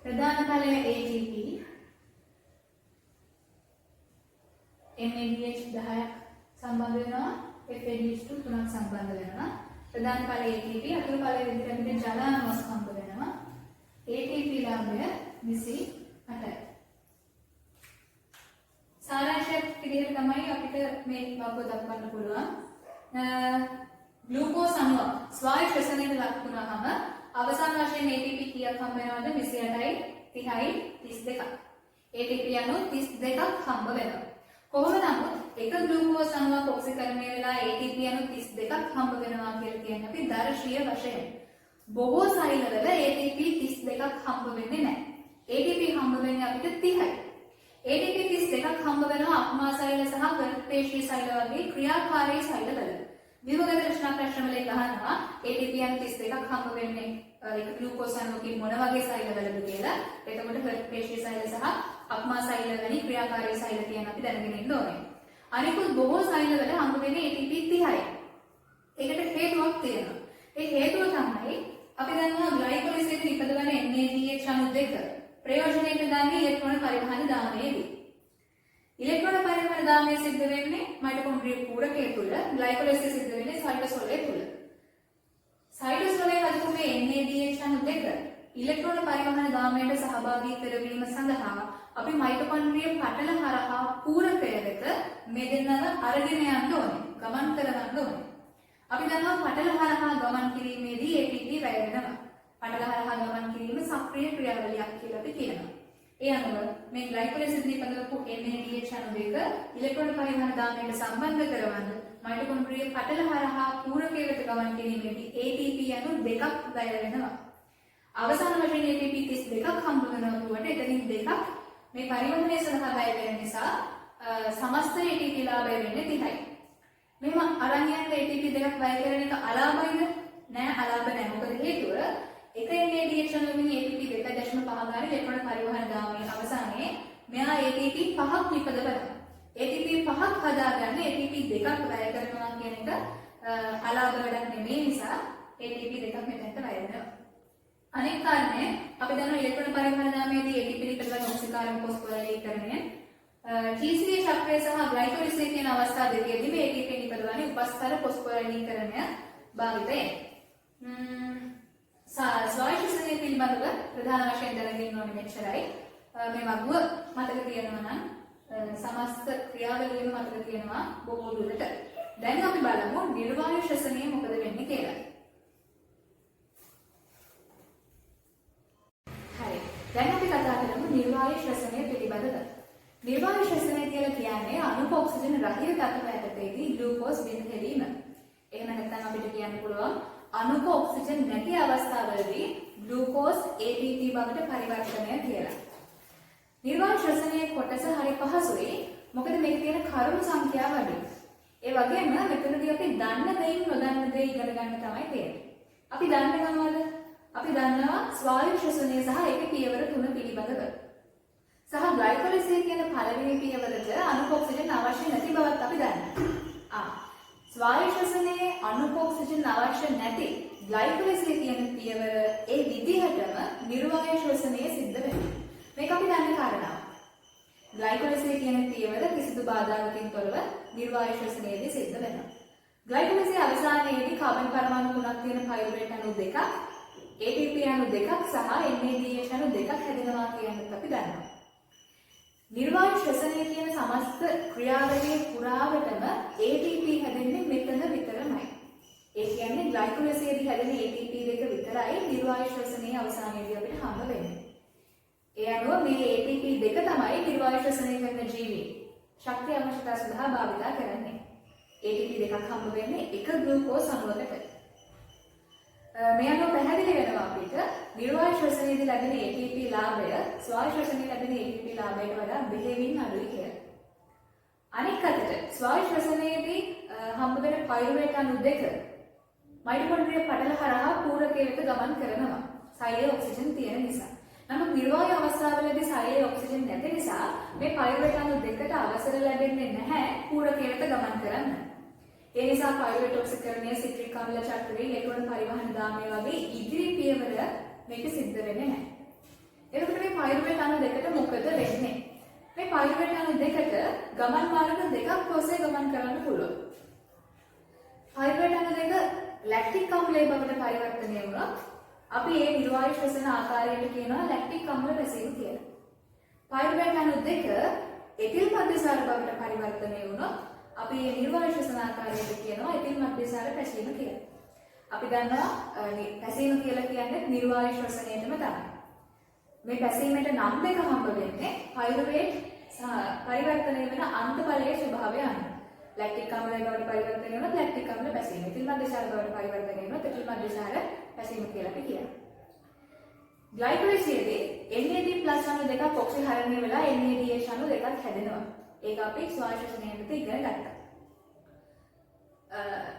ප්‍රධාන කලය ATP NADH 10ක් සම්බන්ධ වෙනවා FADH2 3ක් සම්බන්ධ වෙනවා. ප්‍රධාන කලය ATP අතුරු කලය විදිහට අපිට ජල අණුවක් හම්බ වෙනවා. ATP ලාභය 28යි. සාරාංශයක් විදිහට තමයි අපිට මේ වග දක්වන්න පුළුවන්. ග්ලූකෝස් අණුවක් ස්වායු ශ්වසනයට ලක් වුණාම අවසාන වශයෙන් ATP කීයක් හම්බ වෙනවද? 28යි 30යි 32ක්. ATP අණු 32ක් හම්බ වෙනවා. කොහොම නමුත් එක ග්ලූකෝස් අණුවක් ඔක්සිකරණය වෙලා ATP අණු 32ක් හම්බ වෙනවා කියලා කියන්නේ අපි දර්ශීය වශයෙන්. බොහෝ සෛලවල ATP 32ක් හම්බ වෙන්නේ නැහැ. ATP හම්බ වෙන්නේ අපිට 30යි. ATP 32ක් හම්බ වෙනවා අප්මා සෛල සහ ගර්භපේශී සෛල වගේ ක්‍රියාකාරී සෛලවල. විභවගත රචනා ප්‍රශ්න වල ගහනවා ATP අණු 32ක් හම්බ වෙන්නේ එක ග්ලූකෝස් අණුවකින් මොන වගේ සෛලවලද කියලා. එතකොට ගර්භපේශී සෛල සහ අප්මා සෛල වැනි ක්‍රියාකාරී සෛල කියන අපි දැනගෙන ඉන්න ඕනේ. අනිකුත් බොහෝ සෛලවල හම්බ වෙන්නේ ATP 30යි. ඒකට හේතුවක් තියෙනවා. ඒ හේතුව තමයි අපි දන්නවා ග්ලයිකොලිසේට නිපදවන NADH අණු දෙක ප්‍රයෝජනෙට ගන්න ඉලෙක්ට්‍රෝන පරිවහන දාමයේදී. ඉලෙක්ට්‍රෝන පරිවහන දාමය සිද්ධ වෙන්නේ මයිටොකොන්ඩ්‍රියා පූරකය තුල, ග්ලයිකොලිසිස් සිද්ධ වෙන්නේ සයිටෝසෝලය තුල. සයිටෝසෝලයේ හදපු මේ NADH අණු දෙක ඉලෙක්ට්‍රෝන පරිවහන දාමයට සහභාගී කරවීම සඳහා අපි මයිටොකොන්ඩ්‍රියා පටල හරහා පූරකය වෙත මේ දෙන්නව අරගෙන යන්න ඕනේ, ගමන් කරවන්න ඕනේ. අපි දන්නවා පටල හරහා ගමන් කිරීමේදී ATP වැය වෙනවා. පටල හරහා ගමන් කිරීම සක්‍රීය ක්‍රියාවලියක් කියලා අපි කියනවා. ඒ අනුව මේ ග්ලයිකොලිසිස් නිපදවපු NADH අණු දෙක ඉලෙක්ට්‍රෝන පරිවහන දාමයට සම්බන්ධ කරවන්න මයිටොකොන්ඩ්‍රියා පටල හරහා පූරකය වෙත ගමන් කිරීමේදී ATP අණු දෙකක් වැය වෙනවා. අවසාන වශයෙන් ATP 32ක් හම්බ වෙනවා කියුවට එතනින් දෙකක් මේ පරිවර්තනය සඳහා වැය වෙන නිසා සමස්ත ATP ලාභය වෙන්නේ 30යි. මෙහෙම අරන් යන ATP දෙකක් වැය කරන එක අලාභයිද? නෑ, අලාභ නෑ. මොකද හේතුව එක NADH අණුවකින් ATP 2.5 ගාන ඉලෙක්ට්‍රෝන පරිවහන දාමයේ අවසානයේ මෙයා ATP 5ක් නිපදවනවා. ATP 5ක් හදාගන්න ATP 2ක් වැය කරනවා ශෝෂණයට අලාභ වැඩක් නෙමෙයි නිසා ATP දෙකක් මෙතනට වැය වෙනවා. අනෙක් කාරණය අපි දන්නවා ඉලෙක්ට්‍රෝන පරිවර්තනයේදී ATP පිළිබඳ ඔක්සිකාරක ෆොස්ෆොරයිලීකරණය TCA චක්‍රය සහ ග්ලයිකොලිසිස් කියන අවස්ථා දෙකේදී මේ ATP නිපදවන්නේ උපස්තර ෆොස්ෆොරයිලීකරණය භාවිතයෙන්. ස්වායත්තසනය පිළිබඳව ප්‍රධාන වශයෙන් දැනගන්න ඕනේ මෙච්චරයි. මේ වගුව මතක තියෙනවා නම් සමස්ත ක්‍රියාවලියම මතක තියෙනවා බොහෝ දුරට. දැන් අපි බලමු නිර්වායු ශ්වසනය මොකද වෙන්නේ කියලා. හරි. දැන් අපි කතා කරමු නිර්වායු ශ්වසනය පිළිබඳව. නිර්වායු ශ්වසනය කියලා කියන්නේ අණුක ඔක්සිජන් රහිත තත්ත්වයක ඇතිවෙදී ග්ලූකෝස් බිඳ හැරීම. එහෙම නැත්නම් අපිට කියන්න පුළුවන් අණුක ඔක්සිජන් නැති අවස්ථාවලදී ග්ලූකෝස් ATP බවට පරිවර්තනය කියලා. නිර්වායු ශ්වසනයේ කොටස හරි පහසුයි. මොකද මේක තියෙන කරුණු සංඛ්‍යාව අඩුයි. ඒ වගේම මෙතනදී අපි දන්න දෙයින් නොදන්න දෙයි ඉගෙන ගන්න තමයි තියෙන්නේ. අපි දන්නේ මොනවද? අපි දන්නවා ස්වායු ශ්වසනය සහ ඒකේ පියවර 3 පිළිබඳව. සහ ග්ලයිකොලිසිස් කියන පළවෙනි පියවරට අණුක ඔක්සිජන් අවශ්‍ය නැති බවත් අපි දන්නවා. ස්වායු ශ්වසනයේ අණුක ඔක්සිජන් අවශ්‍ය නැති ග්ලයිකොලිසිස් කියන පියවර ඒ විදිහටම නිර්වායු ශ්වසනයේ සිද්ධ වෙනවා. මේක අපි දන්න කාරණාවක්. ග්ලයිකොලිසිස් කියන පියවර කිසිදු බාධාවකින් තොරව නිර්වායු ශ්වසනයේදී සිද්ධ වෙනවා. ග්ලයිකොලිසිස් අවසානයේදී කාබන් පරමාණු 3ක් තියෙන පයිරුවේට් අණු 2ක්, ATP අණු 2ක් සහ NADH අණු 2ක් හැදෙනවා කියනත් අපි දන්නවා. නිර්වායු ශ්වසනය කියන සමස්ත ක්‍රියාවලිය පුරාවටම ATP හැදෙන්නේ මෙතන විතරමයි. ඒ කියන්නේ ග්ලයිකොලිසිස්දී හැදෙන ATP දෙක විතරයි නිර්වායු ශ්වසනයේ අවසානයේදී අපිට හම්බ වෙන්නේ. ඒ අනුව මේ ATP දෙක තමයි නිර්වායු ශ්වසනය කරන ජීවී ශක්තිය අවශ්‍යතාව සඳහා භාවිත කරන්නේ. ATP දෙකක් හම්බ වෙන්නේ එක ග්ලූකෝස් අණුවකට. මේ අනුව පැහැදිලි වෙනවා අපිට නිර්වායු ශ්වසනයේදී ලැබෙන ATP ලාභය ස්වායු ශ්වසනයේ ලැබෙන ATP ලාභයට වඩා බෙහෙවින් අඩුයි කියලා. අනෙක් අතට ස්වායු ශ්වසනයේදී හම්බ වෙන පයිරුවේට් අණු දෙක මයිටොකොන්ඩ්‍රියා පටල හරහා පූරකයට ගමන් කරනවා. සෛලයේ ඔක්සිජන් තියෙන නිසා. නමුත් නිර්වායු අවස්ථාවලදී සෛලයේ ඔක්සිජන් නැති නිසා මේ පයිරුවේට් අණු දෙකට අවසර ලැබෙන්නේ නැහැ පූරකයට ගමන් කරන්න. ඒ නිසා පයිරුවේට් ඔක්සිකරණය සිට්‍රික් අම්ල චක්‍රයේ ඉලෙක්ට්‍රෝන පරිවහන දාමය වගේ ඉදිරි පියවර මේක සිද්ධ වෙන්නේ නැහැ. එතකොට මේ පයිරුවේට් අණු දෙකට මොකද වෙන්නේ? මේ පයිරුවේට් අණු දෙකට ගමන් මාර්ග දෙකක් ඔස්සේ ගමන් කරන්න පුළුවන්. පයිරුවේට් අණු දෙක ලැක්ටික් අම්ලයේ බවට පරිවර්තනය වුණොත් අපි ඒ නිර්වායු ශ්වසන ආකාරයට කියනවා ලැක්ටික් අම්ල පැසීම කියලා. පයිරුවේට් අණු දෙක එතිල් මධ්‍යසාර බවට පරිවර්තනය වුණොත් අපි මේ නිර්වායු ශ්වසන ආකාරයට කියනවා එතිල් මධ්‍යසාර පැසීම කියලා. අපි දන්නවා පැසීම කියලා කියන්නේ නිර්වායු ශ්වසනයේම තමයි. මේ පැසීමට නම් දෙක හම්බ වෙන්නේ පයිරුවේට් පරිවර්තනය වෙන අන්තඵලයේ ස්වභාවය අනුව. ලැක්ටික් අම්ලය බවට පරිවර්තනය වෙනොත් ලැක්ටික් අම්ල පැසීම. එතිල් මධ්‍යසාර බවට පරිවර්තනය වෙනොත් එතිල් මධ්‍යසාර පැසීම කියලා අපි කියනවා. ග්ලයිකොලිසිස්දී NAD+ අණු දෙකක් ඔක්සිහරණය වෙලා NADH අණු දෙකක් හැදෙනවා. ඒක අපි ස්වායු ශ්වසනයේදී ඉගෙන ගත්තා.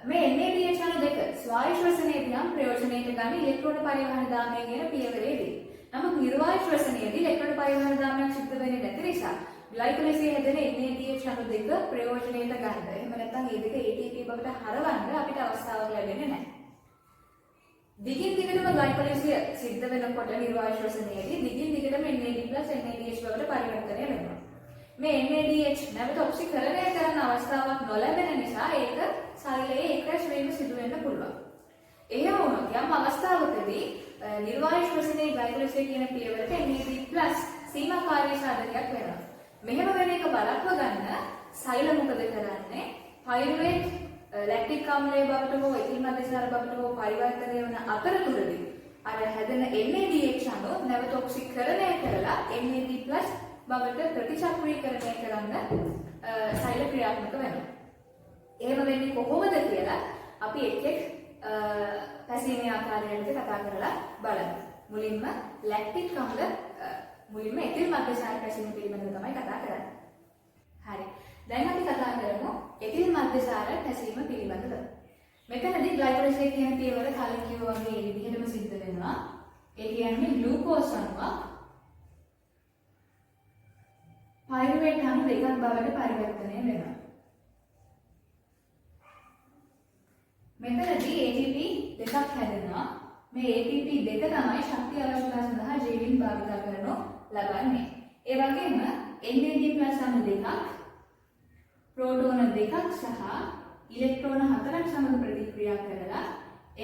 මේ NADH අණු දෙක ස්වායු ශ්වසනයේදී නම් ප්‍රයෝජනයට ගන්න ඉලෙක්ට්‍රෝන පරිවහන දාමය කියන පියවරේදී. නමුත් නිර්වායු ශ්වසනයේදී ඉලෙක්ට්‍රෝන පරිවහන දාමයක් සිද්ධ වෙන්නේ නැති නිසා ග්ලයිකොලිසිස් හැදෙන NADH අණු දෙක ප්‍රයෝජනයට ගන්න. එහෙම නැත්නම් මේ දෙක ATP බවට හරවන්න අපිට අවස්ථාවක් ලැබෙන්නේ නැහැ. දිගින් දිගටම ග්ලයිකොලිසිස් සිද්ධ වෙනකොට නිර්වායු ශ්වසනයේදී දිගින් දිගටම NAD+ NADH බවට පරිවර්තනය වෙනවා. මේ NADH නැවත ඔක්සිකරණය කරන අවස්ථාවක් නොලැබෙන නිසා ඒක සෛලයේ ඒකරස් වීම සිදු වෙන්න පුළුවන්. එහෙම වුණොත් යම් අවස්ථාවකදී නිර්වායු ශ්වසනයේ ග්ලයිකොලිසිස් කියන පියවරට NAD+ සීමාකාරී සාධකයක් වෙනවා. මෙහෙම වෙන එක බලක්ව ගන්න සෛල මොකද කරන්නේ? පයිරුවේට් ලැක්ටික් අම්ලයේ බවට හෝ එතිල් මධ්‍යසාර බවට හෝ පරිවර්තනය වන අතරතුරදී අර හැදෙන NADH අණු නැවත ඔක්සිකරණය කරලා NAD+ බවට ප්‍රතිචක්‍රීකරණය කරන්න සෛල ක්‍රියාත්මක වෙනවා. එහෙම වෙන්නේ කොහොමද කියලා අපි එක් පැසීමේ ආකාරයකට කතා කරලා බලමු. මුලින්ම ලැක්ටික් අම්ල මුලින්ම එතිල් මධ්‍යසාර පැසීම පිළිබඳව තමයි කතා කරන්නේ. හරි. දැන් අපි කතා කරමු එතිල් මධ්‍යසාර පැසීම පිළිබඳව. මෙතනදී ග්ලයිකොලිසිස් කියන පියවර කලින් කිව්වා වගේ මේ විදිහටම සිද්ධ වෙනවා. ඒ කියන්නේ ග්ලූකෝස් අණුවක් පයිරුවේට් අණු දෙකක් බවට පරිවර්තනය වෙනවා. මෙතනදී ATP දෙකක් හැදෙනවා. මේ ATP දෙක තමයි ශක්තිය අවශ්‍යතාව සඳහා ජීවීන් භාවිත කරනු ලබන්නේ. ඒ වගේම NAD+ අණු දෙකක්, ප්‍රෝටෝන දෙකක් සහ ඉලෙක්ට්‍රෝන 4ක් සමග ප්‍රතික්‍රියා කරලා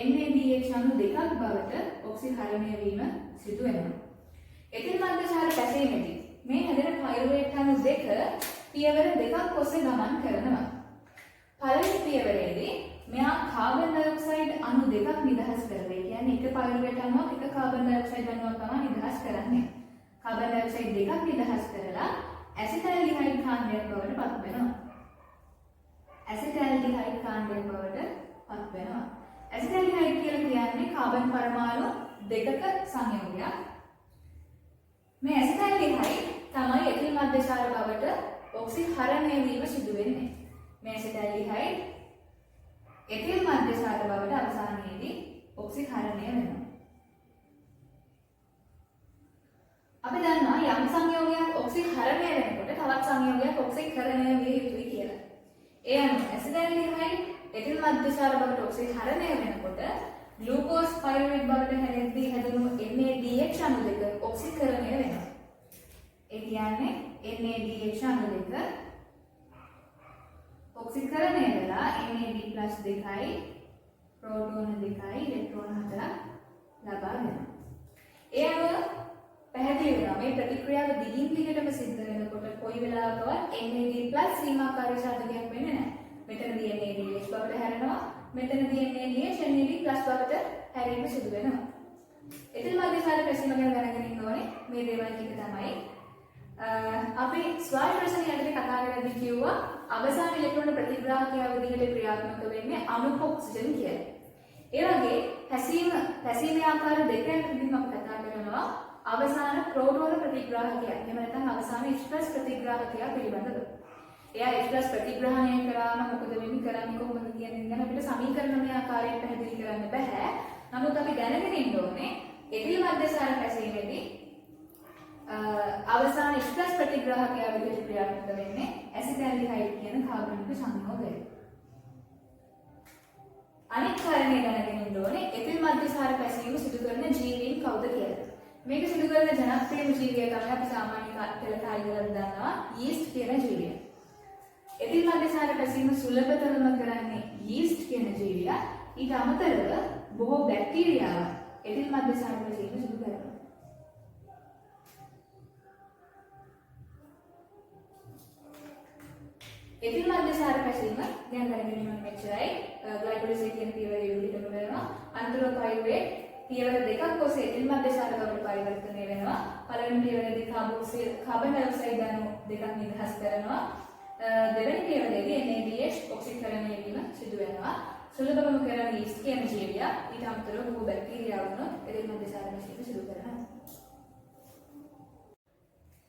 NADH අණු දෙකක් බවට ඔක්සිහරණය වීම සිදු වෙනවා. එතින් මද්දචාර පැසීමේදී මේ හැදෙන පයිරුවේට් අණු දෙක පියවර දෙකක් ඔස්සේ ගමන් කරනවා. පළවෙනි පියවරේදී මෙයා කාබන් ඩයොක්සයිඩ් අණු දෙකක් නිදහස් කරලා, කියන්නේ එක පයිරුවේට් අණුවක් එක කාබන් ඩයොක්සයිඩ් අණුවක් තමයි නිදහස් කරන්නේ. කාබන් ඩයොක්සයිඩ් දෙකක් නිදහස් කරලා ඇසිටල්ඩිහයිඩ් කාණ්ඩයක් බවට පත් වෙනවා. ඇසිටල්ඩිහයිඩ් කාණ්ඩයක් බවට පත් වෙනවා. ඇසිටල්ඩිහයිඩ් කියලා කියන්නේ කාබන් පරමාණු දෙකක සංයෝගයක්. මේ ඇසිටල්ඩිහයිඩ් තමයි එතිල් මද්දචාර බවට ඔක්සිහරණය වීම සිදු වෙන්නේ. මේ ඇසිටල්ඩිහයිඩ් එතිල් මද්දචාර බවට අවසානයේදී ඔක්සිහරණය වෙනවා. අපි දන්නවා යම් සංයෝගයක් ඔක්සිහරණය වෙනකොට තවත් සංයෝගයක් ඔක්සිකරණය විය යුතුයි කියලා. ඒ අනුව ඇසිටල්ඩිහයිඩ් එතිල් මද්දචාර බවට ඔක්සිහරණය වෙනකොට ග්ලූකෝස් පයිරුවේට් බවට හැදෙද්දී හැදුණු NADH අණු දෙක ඔක්සිකරණය වෙනවා. ඒ කියන්නේ NADH අණු දෙක ඔක්සිකරණය වෙලා NAD+ දෙකයි ප්‍රෝටෝන දෙකයි ඉලෙක්ට්‍රෝන 4ක් ලබා දෙනවා. ඒ අනුව පැහැදිලි වෙනවා මේ ප්‍රතික්‍රියාව දිගින් දිගටම සිද්ධ වෙනකොට කොයි වෙලාවකවත් NAD+ සීමාකාරී සාධකයක් වෙන්නේ නැහැ. මෙතනදී NADH බවට හැරෙනවා, මෙතනදී NADH NAD+ බවට හැරීම සිදු වෙනවා. එතන මැදචාර පැසීම ගැන දැනගෙන ඉන්න ඕනේ. මේ දේවල් ටික තමයි අපි ස්වාය ප්‍රශ්න යටතේ කතා කරද්දී කිව්වා අවසාන ඉලෙක්ට්‍රෝන ප්‍රතිග්‍රාහකයා විදිහට ක්‍රියාත්මක වෙන්නේ අණුක ඔක්සිජන් කියලා. ඒ වගේ පැසීමේ ආකාර දෙකෙන් විදිහට අපි කතා කරනවා අවසාන ප්‍රෝටෝන ප්‍රතිග්‍රාහකයා. එහෙම නැත්නම් අවසාන H+ ප්‍රතිග්‍රාහකයා පිළිබඳව. එයා H+ ප්‍රතිග්‍රහණය කරාම මොකද වෙන්නේ, කරන්නේ කොහොමද කියන එක අපිට සමීකරණමය ආකාරයෙන් පැහැදිලි කරන්න බෑ. නමුත් අපි දැනගෙන ඉන්න ඕනේ එතිල් මද්දචාර පැසීමේදී අවසාන H+ ප්‍රතිග්‍රාහකයා විදිහට ක්‍රියාත්මක වෙන්නේ ඇසිටල්ඩිහයිඩ් කියන කාබනික සංයෝගය. අනිත් කාරණේ දැනගෙන ඉන්න ඕනේ එතිල් මද්දචාර පැසීම සිදු කරන ජීවීන් කවුද කියලා. මේක සිදු කරන ජනප්‍රියම ජීවිය තමයි අපි සාමාන්‍ය කාලේ දන්නවා යීස්ට් කියන ජීවිය. එතිල් මද්දචාර පැසීම සුලභතරම කරන්නේ යීස්ට් කියන ජීවියා. ඊට අමතරව බොහෝ බැක්ටීරියාව එතිල් මද්දචාර පැසීම සිදු කරනවා. එතිල් මද්දචාර පැසීම දැන් දැනගෙන ඉන්න මෙච්චරයි. ග්ලයිකොලිසිස් කියන පියවරේ විදිහටම වෙනවා. අන්තර පයිරුවේට් පියවර දෙකක් ඔස්සේ එතිල් මද්දචාර බවට පරිවර්තනය වෙනවා. පළවෙනි පියවරේදී කාබන් ඩයොක්සයිඩ් අණු දෙකක් නිදහස් කරනවා. දෙවෙනි පියවරේදී NADH ඔක්සිකරණය වීම සිදු වෙනවා. සුලභවම කරන යීස්ට් කියන ජීවියා ඊට අමතරව බොහෝ බැක්ටීරියාවුන් එතිල් මද්දචාර පැසීම සිදු කරනවා.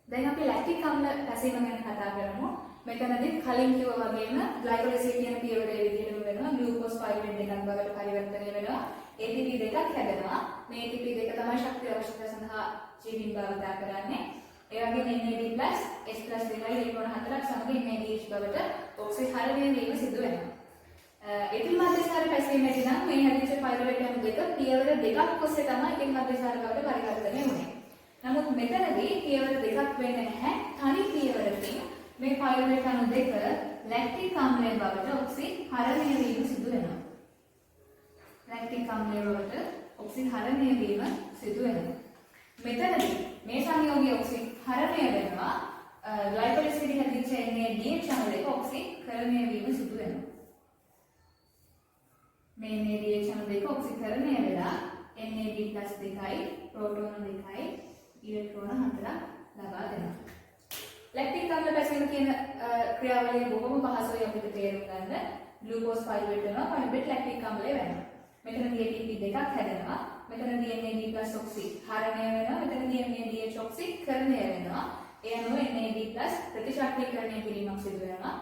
දැන් අපි ලැක්ටික් අම්ල පැසීම ගැන කතා කරමු. මෙතනදී කලින් කිව්වා වගේම ග්ලයිකොලිසිස් කියන පියවරේ විදිහටම වෙනවා. ග්ලූකෝස් පයිරුවේට් දෙකක් බවට පරිවර්තනය වෙනවා. ATP දෙකක් හැදෙනවා. මේ ATP දෙක තමයි ශක්තිය අවශ්‍යතාව සඳහා ජීවීන් භාවිත කරන්නේ. ඒ වගේම NAD+ H+ දෙකයි ඉලෙක්ට්‍රෝන 4ක් සමග NADH බවට ඔක්සිහරණය වීම සිදු වෙනවා. එතිල් මද්දචාර පැසීමේදී නම් මේ හැදිච්ච පයිරුවේට් අණු දෙක පියවර දෙකක් ඔස්සේ තමයි එතිල් මද්දචාර බවට පරිවර්තනය වෙන්නේ. නමුත් මෙතනදී පියවර දෙකක් වෙන්නේ නැහැ. තනි පියවරකින් මේ පයිරුවේට් අණු දෙක ලැක්ටික් අම්ලය බවට ඔක්සිහරණය වීම සිදු වෙනවා. ලැක්ටික් අම්ලය බවට ඔක්සිහරණය වීම සිදු වෙනවා. මෙතනදී මේ සංයෝගය ඔක්සිහරණය වෙනවා. ග්ලයිකොලිසිස් හැදිච්ච NADH අණු දෙක ඔක්සිකරණය වීම සිදු වෙනවා. මේ NADH අණු දෙක ඔක්සිකරණය වෙලා NAD+ දෙකයි ප්‍රෝටෝන දෙකයි ඉලෙක්ට්‍රෝන 4ක් ලබා දෙනවා. ලැක්ටික් අම්ල පැසීම කියන ක්‍රියාවලිය බොහොම පහසුයි අපිට තේරුම් ගන්න. ග්ලූකෝස් පයිරුවේට් වෙනවා, පයිරුවේට් ලැක්ටික් අම්ලය වෙනවා. මෙතනදී ATP දෙකක් හැදෙනවා. මෙතනදී NAD+ ඔක්සිහරණය වෙනවා. මෙතනදී NADH ඔක්සිකරණය වෙනවා. ඒ අනුව NAD+ ප්‍රතිශක්තිකරණය කිරීමක් සිදු වෙනවා.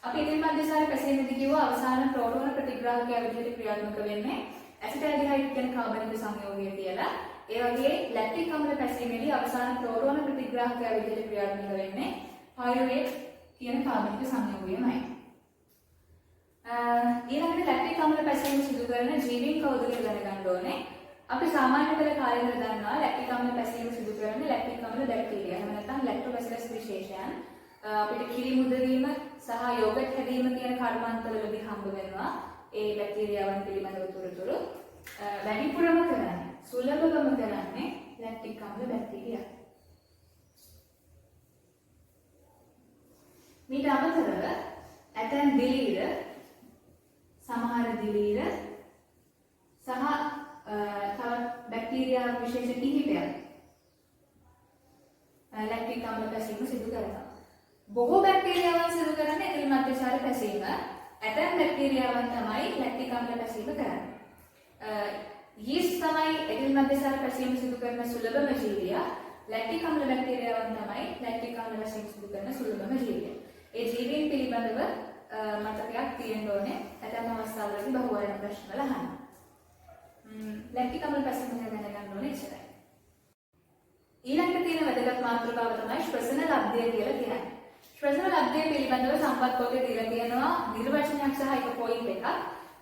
අපි එතිල් මද්දචාර පැසීමේදී කිව්වා අවසාන ප්‍රෝටෝන ප්‍රතිග්‍රාහකයා විදිහට ක්‍රියාත්මක වෙන්නේ ඇසිටල්ඩිහයිඩ් කියන කාබනික සංයෝගය කියලා. ඒ වගේ ලැක්ටික් අම්ල පැසීමේදී අවසාන ප්‍රෝටෝන ප්‍රතිග්‍රාහකයා විදිහට ක්‍රියාත්මක වෙන්නේ පයිරුවේට් කියන කාබනික සංයෝගයමයි. ඊළඟට ලැක්ටික් ලැක්ටික් අම්ල පැසීම සිදු කරන ජීවීන් කවුද කියලා දැනගන්න ඕනේ. අපි සාමාන්‍ය පෙළ කාලේ ඉඳලා දන්නවා ලැක්ටික් අම්ල පැසීම සිදු කරන්නේ ලැක්ටික් අම්ල බැක්ටීරියා. එහෙම නැත්නම් ලැක්ටෝබැසිලස් විශේෂයන්. අපිට කිරි මුදවීම සහ යෝගට් හැදීම කියන කර්මාන්තවලදී හම්බ වෙනවා. ඒ බැක්ටීරියාවන් පිළිබඳව තොරතුරු වැඩිපුරම කරන්නේ සුලභවම කරන්නේ ලැක්ටික් අම්ල බැක්ටීරියා. මීට අමතරව ඇතැම් දිලීර සමහර දිලීර සහ තවත් බැක්ටීරියා විශේෂ කිහිපයක් ලැක්ටික් අම්ල පැසීම සිදු කරනවා. බොහෝ බැක්ටීරියාවන් සිදු කරන්නේ එතෙල් මධ්‍යසාර පැසීම. ඇතැම් බැක්ටීරියාවන් තමයි ලැක්ටික් අම්ල පැසීම කරන්නේ. යීස්ට් තමයි එතෙල් මධ්‍යසාර පැසීම සිදු කරන සුලභම ජීවියා. ලැක්ටික් අම්ල බැක්ටීරියාවන් තමයි ලැක්ටික් අම්ල පැසීම සිදු කරන සුලභම ජීවියා. ඒ ජීවීන් පිළිබඳව මතකයක් තියෙන්න ඕනේ. ඇතැම් අවස්ථාවලදී බහුවර්ණ ප්‍රශ්න වල අහනවා. ලැක්ටික් අම්ල පැසීම ගැන දැනගන්න ඕනේ ඉස්සරහ. ඊළඟට තියෙන වැදගත් මාතෘකාව තමයි ශ්වසන ලබ්ධය කියලා කියන්නේ. ශ්වසන ලබ්ධය පිළිබඳව සම්පත් පොතේ දීලා තියෙනවා නිර්වචනයක් සහ එක පොයින්ට් එකක්.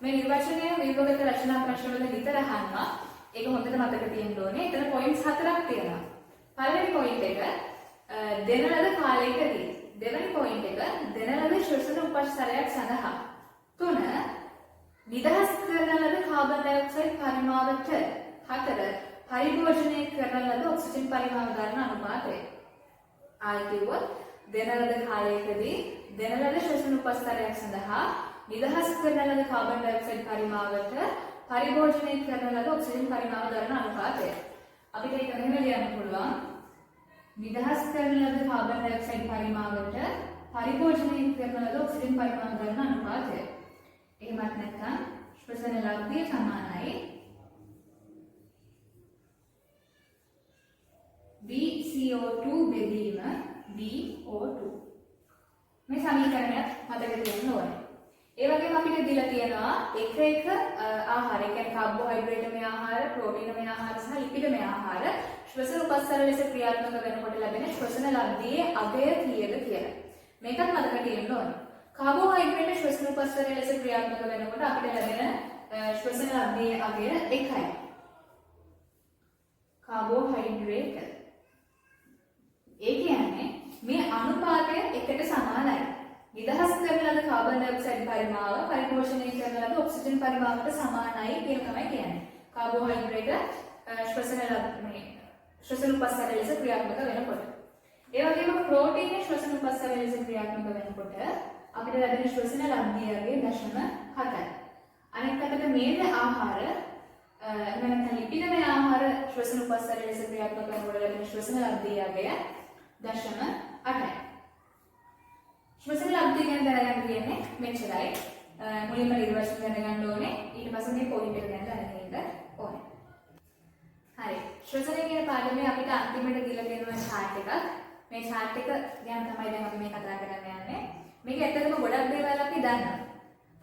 මේ නිර්වචනය විභාගක රචනා ප්‍රශ්න වල විතර අහනවා. ඒක හොඳට මතක තියෙන්න ඕනේ. එතන පොයින්ට්ස් 4ක් තියෙනවා. පළවෙනි පොයින්ට් එක දෙන ලද කාලයකදී. දෙවෙනි පොයින්ට් එක දෙන ලද ශ්වසන උපස්තරයක් සඳහා. 3 නිදහස් කරන ලද කාබන් ඩයොක්සයිඩ් පරිමාවට. 4 පරිභෝජනය කරන ලද ඔක්සිජන් පරිමාව ගන්න අනුපාතය. ආයිකියුව දෙන ලද කාලයකදී දෙන ලද ශ්වසන උපස්තරයක් සඳහා නිදහස් කරන ලද කාබන් ඩයොක්සයිඩ් පරිමාවට පරිභෝජනය කරන ලද ඔක්සිජන් පරිමාව ගන්න අනුපාතය. අපිට ඒක මෙහෙම ලියන්න පුළුවන්. නිදහස් කරන ලද කාබන් ඩයොක්සයිඩ් පරිමාවට පරිභෝජනය කරන ලද ඔක්සිජන් පරිමාව ගන්න අනුපාතය. එහෙමත් නැත්නම් ශ්වසන ලබ්ධිය සමානයි VCO2 බෙදීම VO2. මේ සමීකරණයක් මතක තියාගන්න ඕනේ. ඒ වගේම අපිට දීලා තියෙනවා එක ආහාර, ඒ කියන්නේ කාබෝහයිඩ්‍රේටමය ආහාර, ප්‍රෝටීනමය ආහාර සහ ලිපිඩමය ආහාර ශ්වසන උපස්තර ලෙස ක්‍රියාත්මක වෙනකොට ලැබෙන ශ්වසන ලබ්ධියේ අගය කීයද කියලා. මේකත් මතක තියෙන්න ඕනේ. කාබෝහයිඩ්‍රේට ශ්වසන උපස්තර ලෙස ක්‍රියාත්මක වෙනකොට අපිට ලැබෙන ශ්වසන ලබ්ධියේ අගය 1යි. කාබෝහයිඩ්‍රේට. ඒ කියන්නේ මේ අනුපාතය 1ට සමානයි. නිදහස් කරන ලද කාබන් ඩයොක්සයිඩ් පරිමාව පරිභෝජනය කරන ලද ඔක්සිජන් පරිමාවට සමානයි කියලා තමයි කියන්නේ. කාබෝහයිඩ්‍රේට ශ්වසන උපස්තර ලෙස ක්‍රියාත්මක වෙනකොට. ඒ වගේම ප්‍රෝටීන ශ්වසන උපස්තර ලෙස ක්‍රියාත්මක වෙනකොට අපිට ලැබෙන ශ්වසන ලබ්ධියගේ 0.7යි. අනෙක් අතට මේද ආහාර නැත්නම් ලිපිඩමය ආහාර ශ්වසන උපස්තර ලෙස ක්‍රියාත්මක වෙනකොට ලැබෙන ශ්වසන ලබ්ධියගේ 0.8යි. ශ්වසන ලබ්ධිය ගැන දැනගන්න තියෙන්නේ මෙච්චරයි. මුලින්ම නිර්වචන දැනගන්න ඕනේ. ඊට පස්සේ මේ පොයින්ට් එක ගැන දැනගන්න ඕනේ. හරි. ශ්වසනය කියන පාඩමේ අපිට අන්තිමට දීලා තියෙනවා chart එකක්. මේ chart එක ගැන තමයි දැන් අපි මේ කතා කරන්න යන්නේ. මේක ඇත්තටම ගොඩක් දේවල් අපි දන්නවා.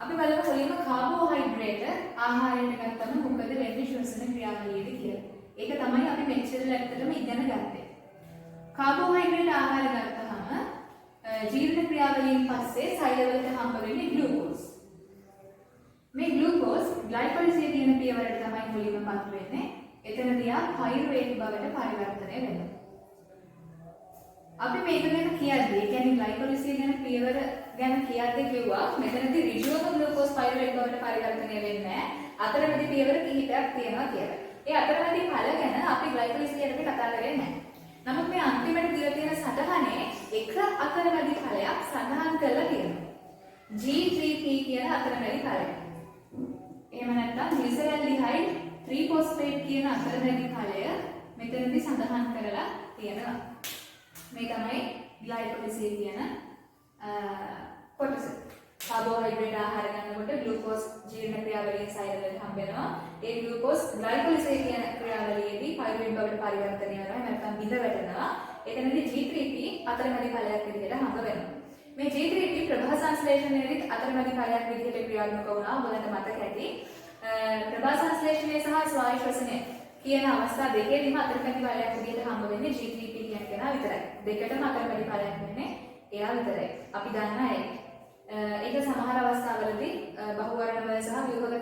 අපි බලමු මුලින්ම කාබෝහයිඩ්‍රේට ආහාරයෙන් ගත්තම මොකද වෙන්නේ ශ්වසන ක්‍රියාවලියේදී කියලා. ඒක තමයි අපි මෙච්චර ඇත්තටම ඉගෙන ගත්තේ. කාබෝහයිඩ්‍රේට ආහාර ගත්තහම ජීර්ණ ක්‍රියාවලියෙන් පස්සේ සෛලවලට හම්බ වෙන්නේ ග්ලූකෝස්. මේ ග්ලූකෝස් ග්ලයිකොලිසිස් කියන පියවරට තමයි මුලින්ම පත් වෙන්නේ. එතනදී පයිරුවේට් බවට පරිවර්තනය වෙනවා. අපි මේක ගැන කියද්දී, ඒ කියන්නේ ග්ලයිකොලිසිස් ගැන පියවර ගැන කියද්දී කිව්වා මෙතනදී ඍජුවම ග්ලූකෝස් පයිරුවේට් බවට පරිවර්තනය වෙන්නේ නැහැ. අතරමැදි පියවර කිහිපයක් තියෙනවා කියලා. ඒ අතරමැදි ඵල ගැන අපි ග්ලයිකොලිසිස් ගැන කතා කරන්නේ නැහැ. නමුත් මේ අන්තිමට දීලා තියෙන සටහනේ එක අතරමැදි ඵලයක් සඳහන් කරලා තියෙනවා. G3P කියන අතරමැදි ඵලය. එහෙම නැත්නම් ග්ලිසරල්ඩිහයිඩ් 3-phosphate කියන අතරමැදි ඵලය මෙතනදී සඳහන් කරලා තියෙනවා. මේ තමයි ග්ලයිකොලිසිස් කියන කොටස. කාබෝහයිඩ්‍රේට් ආහාර ගන්නකොට ග්ලූකෝස් ජීර්ණ ක්‍රියාවලියෙන් සෛලවලට හම්බ වෙනවා. ඒ ග්ලූකෝස් ග්ලයිකොලිසිස් කියන ක්‍රියාවලියේදී පයිරුවේට් බවට පරිවර්තනය වෙනවා. නැත්නම් බිඳ වැටෙනවා. එතනදී G3P අතරමැදි ඵලයක් විදිහට හම්බ වෙනවා. මේ G3P ප්‍රභා සංශ්ලේෂණයේදී අතරමැදි ඵලයක් විදිහට ක්‍රියාත්මක වුණා. ඔයගලන්ට මතක ඇති. ප්‍රභා සංශ්ලේෂණය සහ ස්වායු ශ්වසනය කියන අවස්ථා දෙකේදීම අතරමැදි ඵලයක් විදිහට හම්බ වෙන්නේ G3P කියන කෙනා විතරයි. දෙකටම අතරමැදි ඵලයක් වෙන්නේ එයා විතරයි. අපි දන්නා ඒක සමහර අවස්ථාවලදී බහුවර්ණමය සහ ව්‍යුහගත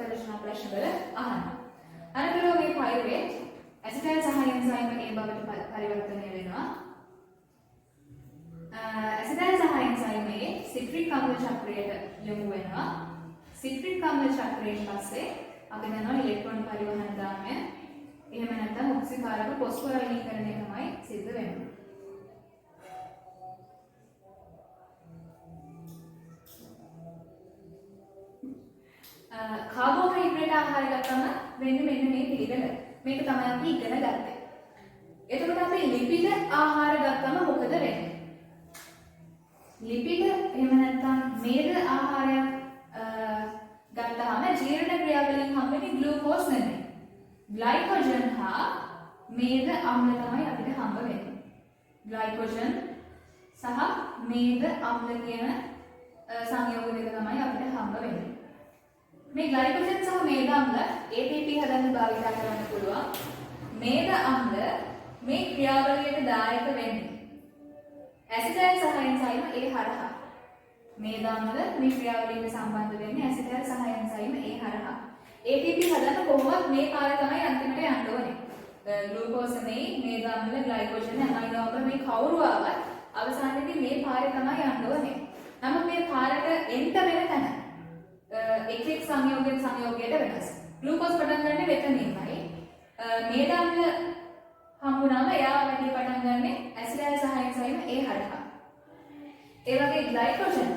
චක්‍රයෙන් පස්සේ අපි දන්නවා ඉලෙක්ට්‍රෝන පරිවහන දාමය. එහෙම නැත්නම් ඔක්සිකාරක ෆොස්ෆොරයිලීකරණය තමයි සිද්ධ වෙන්නේ. කාබෝහයිඩ්‍රේට් ආහාර ගත්තම වෙන්නේ මෙන්න මේ පිළිවෙල. මේක තමයි අපි ඉගෙන ගත්තේ. එතකොට අපි ලිපිඩ ආහාර ගත්තම මොකද වෙන්නේ? ලිපිඩ එහෙම නැත්නම් මේද ආහාරයක් ගත්තාම ජීර්ණ ක්‍රියාවලියෙන් හම්බෙන්නේ ග්ලූකෝස් නෙමෙයි. ග්ලයිකෝජන් හා මේද අම්ල තමයි අපිට හම්බ වෙන්නේ. ග්ලයිකෝජන් සහ මේද අම්ල කියන සංයෝග දෙක තමයි අපිට හම්බ වෙන්නේ. මේ ග්ලයිකෝජන් සහ මේද අම්ල ATP හදන්න භාවිත කරන්න පුළුවන්. මේද අම්ල මේ ක්‍රියාවලියට දායක වෙන්නේ ඇසිටයිල් සහ එන්සයිම ඒ හරහා. මේද අම්ල මේ ක්‍රියාවලියට සම්බන්ධ වෙන්නේ ඇසිටයිල් සහ එන්සයිම ඒ හරහා. ATP හදන්න කොහොමද මේ පාරේ තමයි අන්තිමට යන්න ඕනේ. ග්ලූකෝස් නෙයි මේද අම්ල ග්ලයිකෝජන් ඇමයිනෝ අම්ල මේ කවුරු ආවත් අවසානයේදී මේ පාරේ තමයි යන්න ඕනේ. නමුත් මේ පාරට එන්න වෙන තැන එක් සංයෝගයෙන් සංයෝගයට වෙනස්. ග්ලූකෝස් පටන් ගන්න මෙතනින්මයි. මේද අම්ල හම්බුනාම එයා වැඩි පටන් ගන්න ඇසිඩයිල් සහ එන්සයිම ඒ හරහා. ඒ වගේ ග්ලයිකෝජන්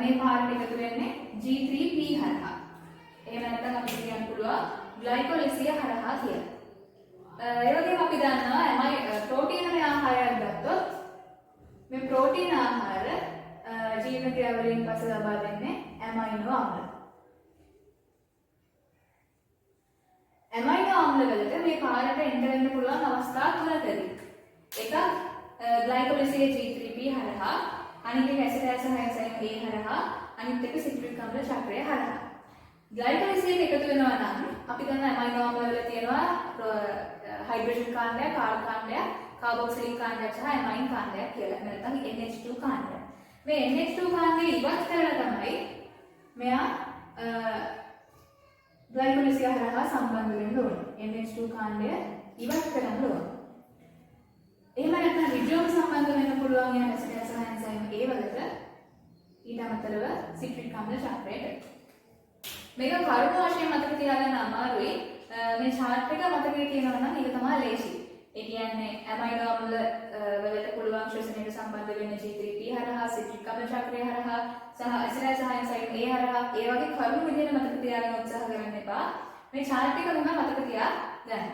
මේ පාරට එකතු වෙන්නේ G3P හරහා. එහෙම නැත්නම් අපිට කියන්න පුළුවන් ග්ලයිකොලිසිය හරහා කියලා. ඒ වගේම අපි දන්නවා ප්‍රෝටීන ආහාරයක් ගත්තොත් මේ ප්‍රෝටීන ආහාර ජීවන ක්‍රියාවලියෙන් පස්සේ ලබා දෙන්නේ ඇමයිනෝ අම්ල. ඇමයිනෝ අම්ල වලට මේ පාරට එන්ටර් වෙන්න පුළුවන් අවස්ථා තුනකදී. එකක් ග්ලයිකොලිසිය G3P හරහා, අනිත් එක ඇසිඩයිල් සහ එන්සයිම් A හරහා, අනිත් එක සිට්‍රික් අම්ල චක්‍රය හරහා. ග්ලයිකොලිසියට එකතු වෙනවා නම් අපි දන්න ඇමයිනෝ අම්ල වල තියෙනවා හයිඩ්‍රජන් කාණ්ඩයක්, කාර්බන් කාණ්ඩයක්, කාබොක්සිලික් කාණ්ඩයක් සහ ඇමයින් කාණ්ඩයක් කියලා. නැත්නම් NH2 කාණ්ඩයක්. මේ NH2 කාණ්ඩය ඉවත් කරලා තමයි මෙයා ග්ලයිකොලිසිය හරහා සම්බන්ධ වෙන්න ඕනේ. NH2 කාණ්ඩය ඉවත් කරන්න ඕනේ. එහෙම නැත්නම් රිජෝම සම්බන්ධ වෙන්න පුළුවන් යා ඇසිඩ් සහ එන්සයිම් A වලට ඊට අමතරව සිට්‍රික් අම්ල චක්‍රයට. මේක කරුණු වශයෙන් මතක තියාගන්න අමාරුයි. මේ chart එක මතකයේ තියෙනවා නම් ඒක තමයි ලේසි. ඒ කියන්නේ ඇමයිනෝ අම්ල වලට පුළුවන් ශ්වසනයට සම්බන්ධ වෙන G3P හරහා, සිට්‍රික් අම්ල චක්‍රය හරහා සහ ඇසිඩයිල් සහ එන්සයිම් A හරහා ඒ වගේ කරුණු විදිහට මතක තියාගන්න උත්සාහ කරන්න එපා. මේ chart එක මොනවා මතක තියාගන්න.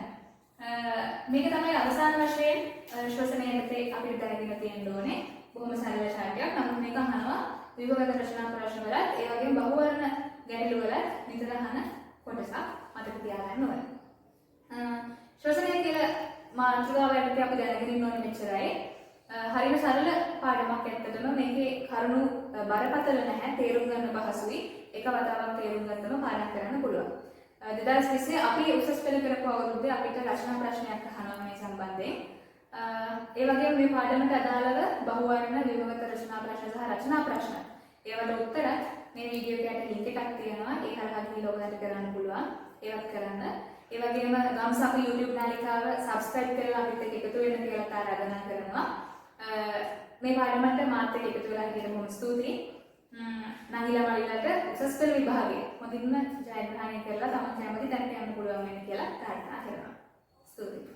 මේක තමයි අවසාන වශයෙන් ශ්වසනයේදී අපිට දැනගෙන තියෙන්න ඕනේ. බොහොම සරල chart එකක්. නමුත් මේක අහනවා විභවගත ප්‍රශ්න වලත් ඒ වගේම බහුවර්ණ ගැටළු වල නිතර අහන කොටසක් මතක තියාගන්න ඕනේ. ශ්වසනය කියලා මාතෘකාව යටතේ අපි දැනගෙන ඉන්න ඕනේ මෙච්චරයි. හරිම සරල පාඩමක් ඇත්තටම මේකේ කරුණු බරපතල නැහැ. තේරුම් ගන්න පහසුයි. එක වතාවක් තේරුම් ගත්තම පාඩම් කරන්න පුළුවන්. 2020 අපි උසස් පෙළ කරපු අවුරුද්දේ අපිට රචනා ප්‍රශ්නයක් අහනවා මේ සම්බන්ධයෙන්. ඒ වගේම මේ පාඩමට අදාළව බහුවර්ණ විභවගත රචනා ප්‍රශ්න සහ රචනා ප්‍රශ්න ඒවට උත්තර මේ වීඩියෝ එකට ලින්ක් එකක් තියෙනවා. ඒ හරහා ගිහින් ඔයගලට කරන්න පුළුවන්. ඒවත් කරන්න. ඒ වගේම ගම්ස අපි YouTube නාලිකාව subscribe කරලා අපිත් එක්ක එකතු වෙන්න කියලා ආරාධනා කරනවා. මේ පාඩමට මාත් එක්ක එකතු වෙලා හිටියට බොහොම ස්තුතියි. නංගිලා මල්ලිලට උසස් පෙළ විභාගයේ හොඳින්ම ජයග්‍රහණය කරලා තමන් කැමති තැනට යන්න පුළුවන් වෙන්න කියලා ප්‍රාර්ථනා කරනවා. ස්තුතියි.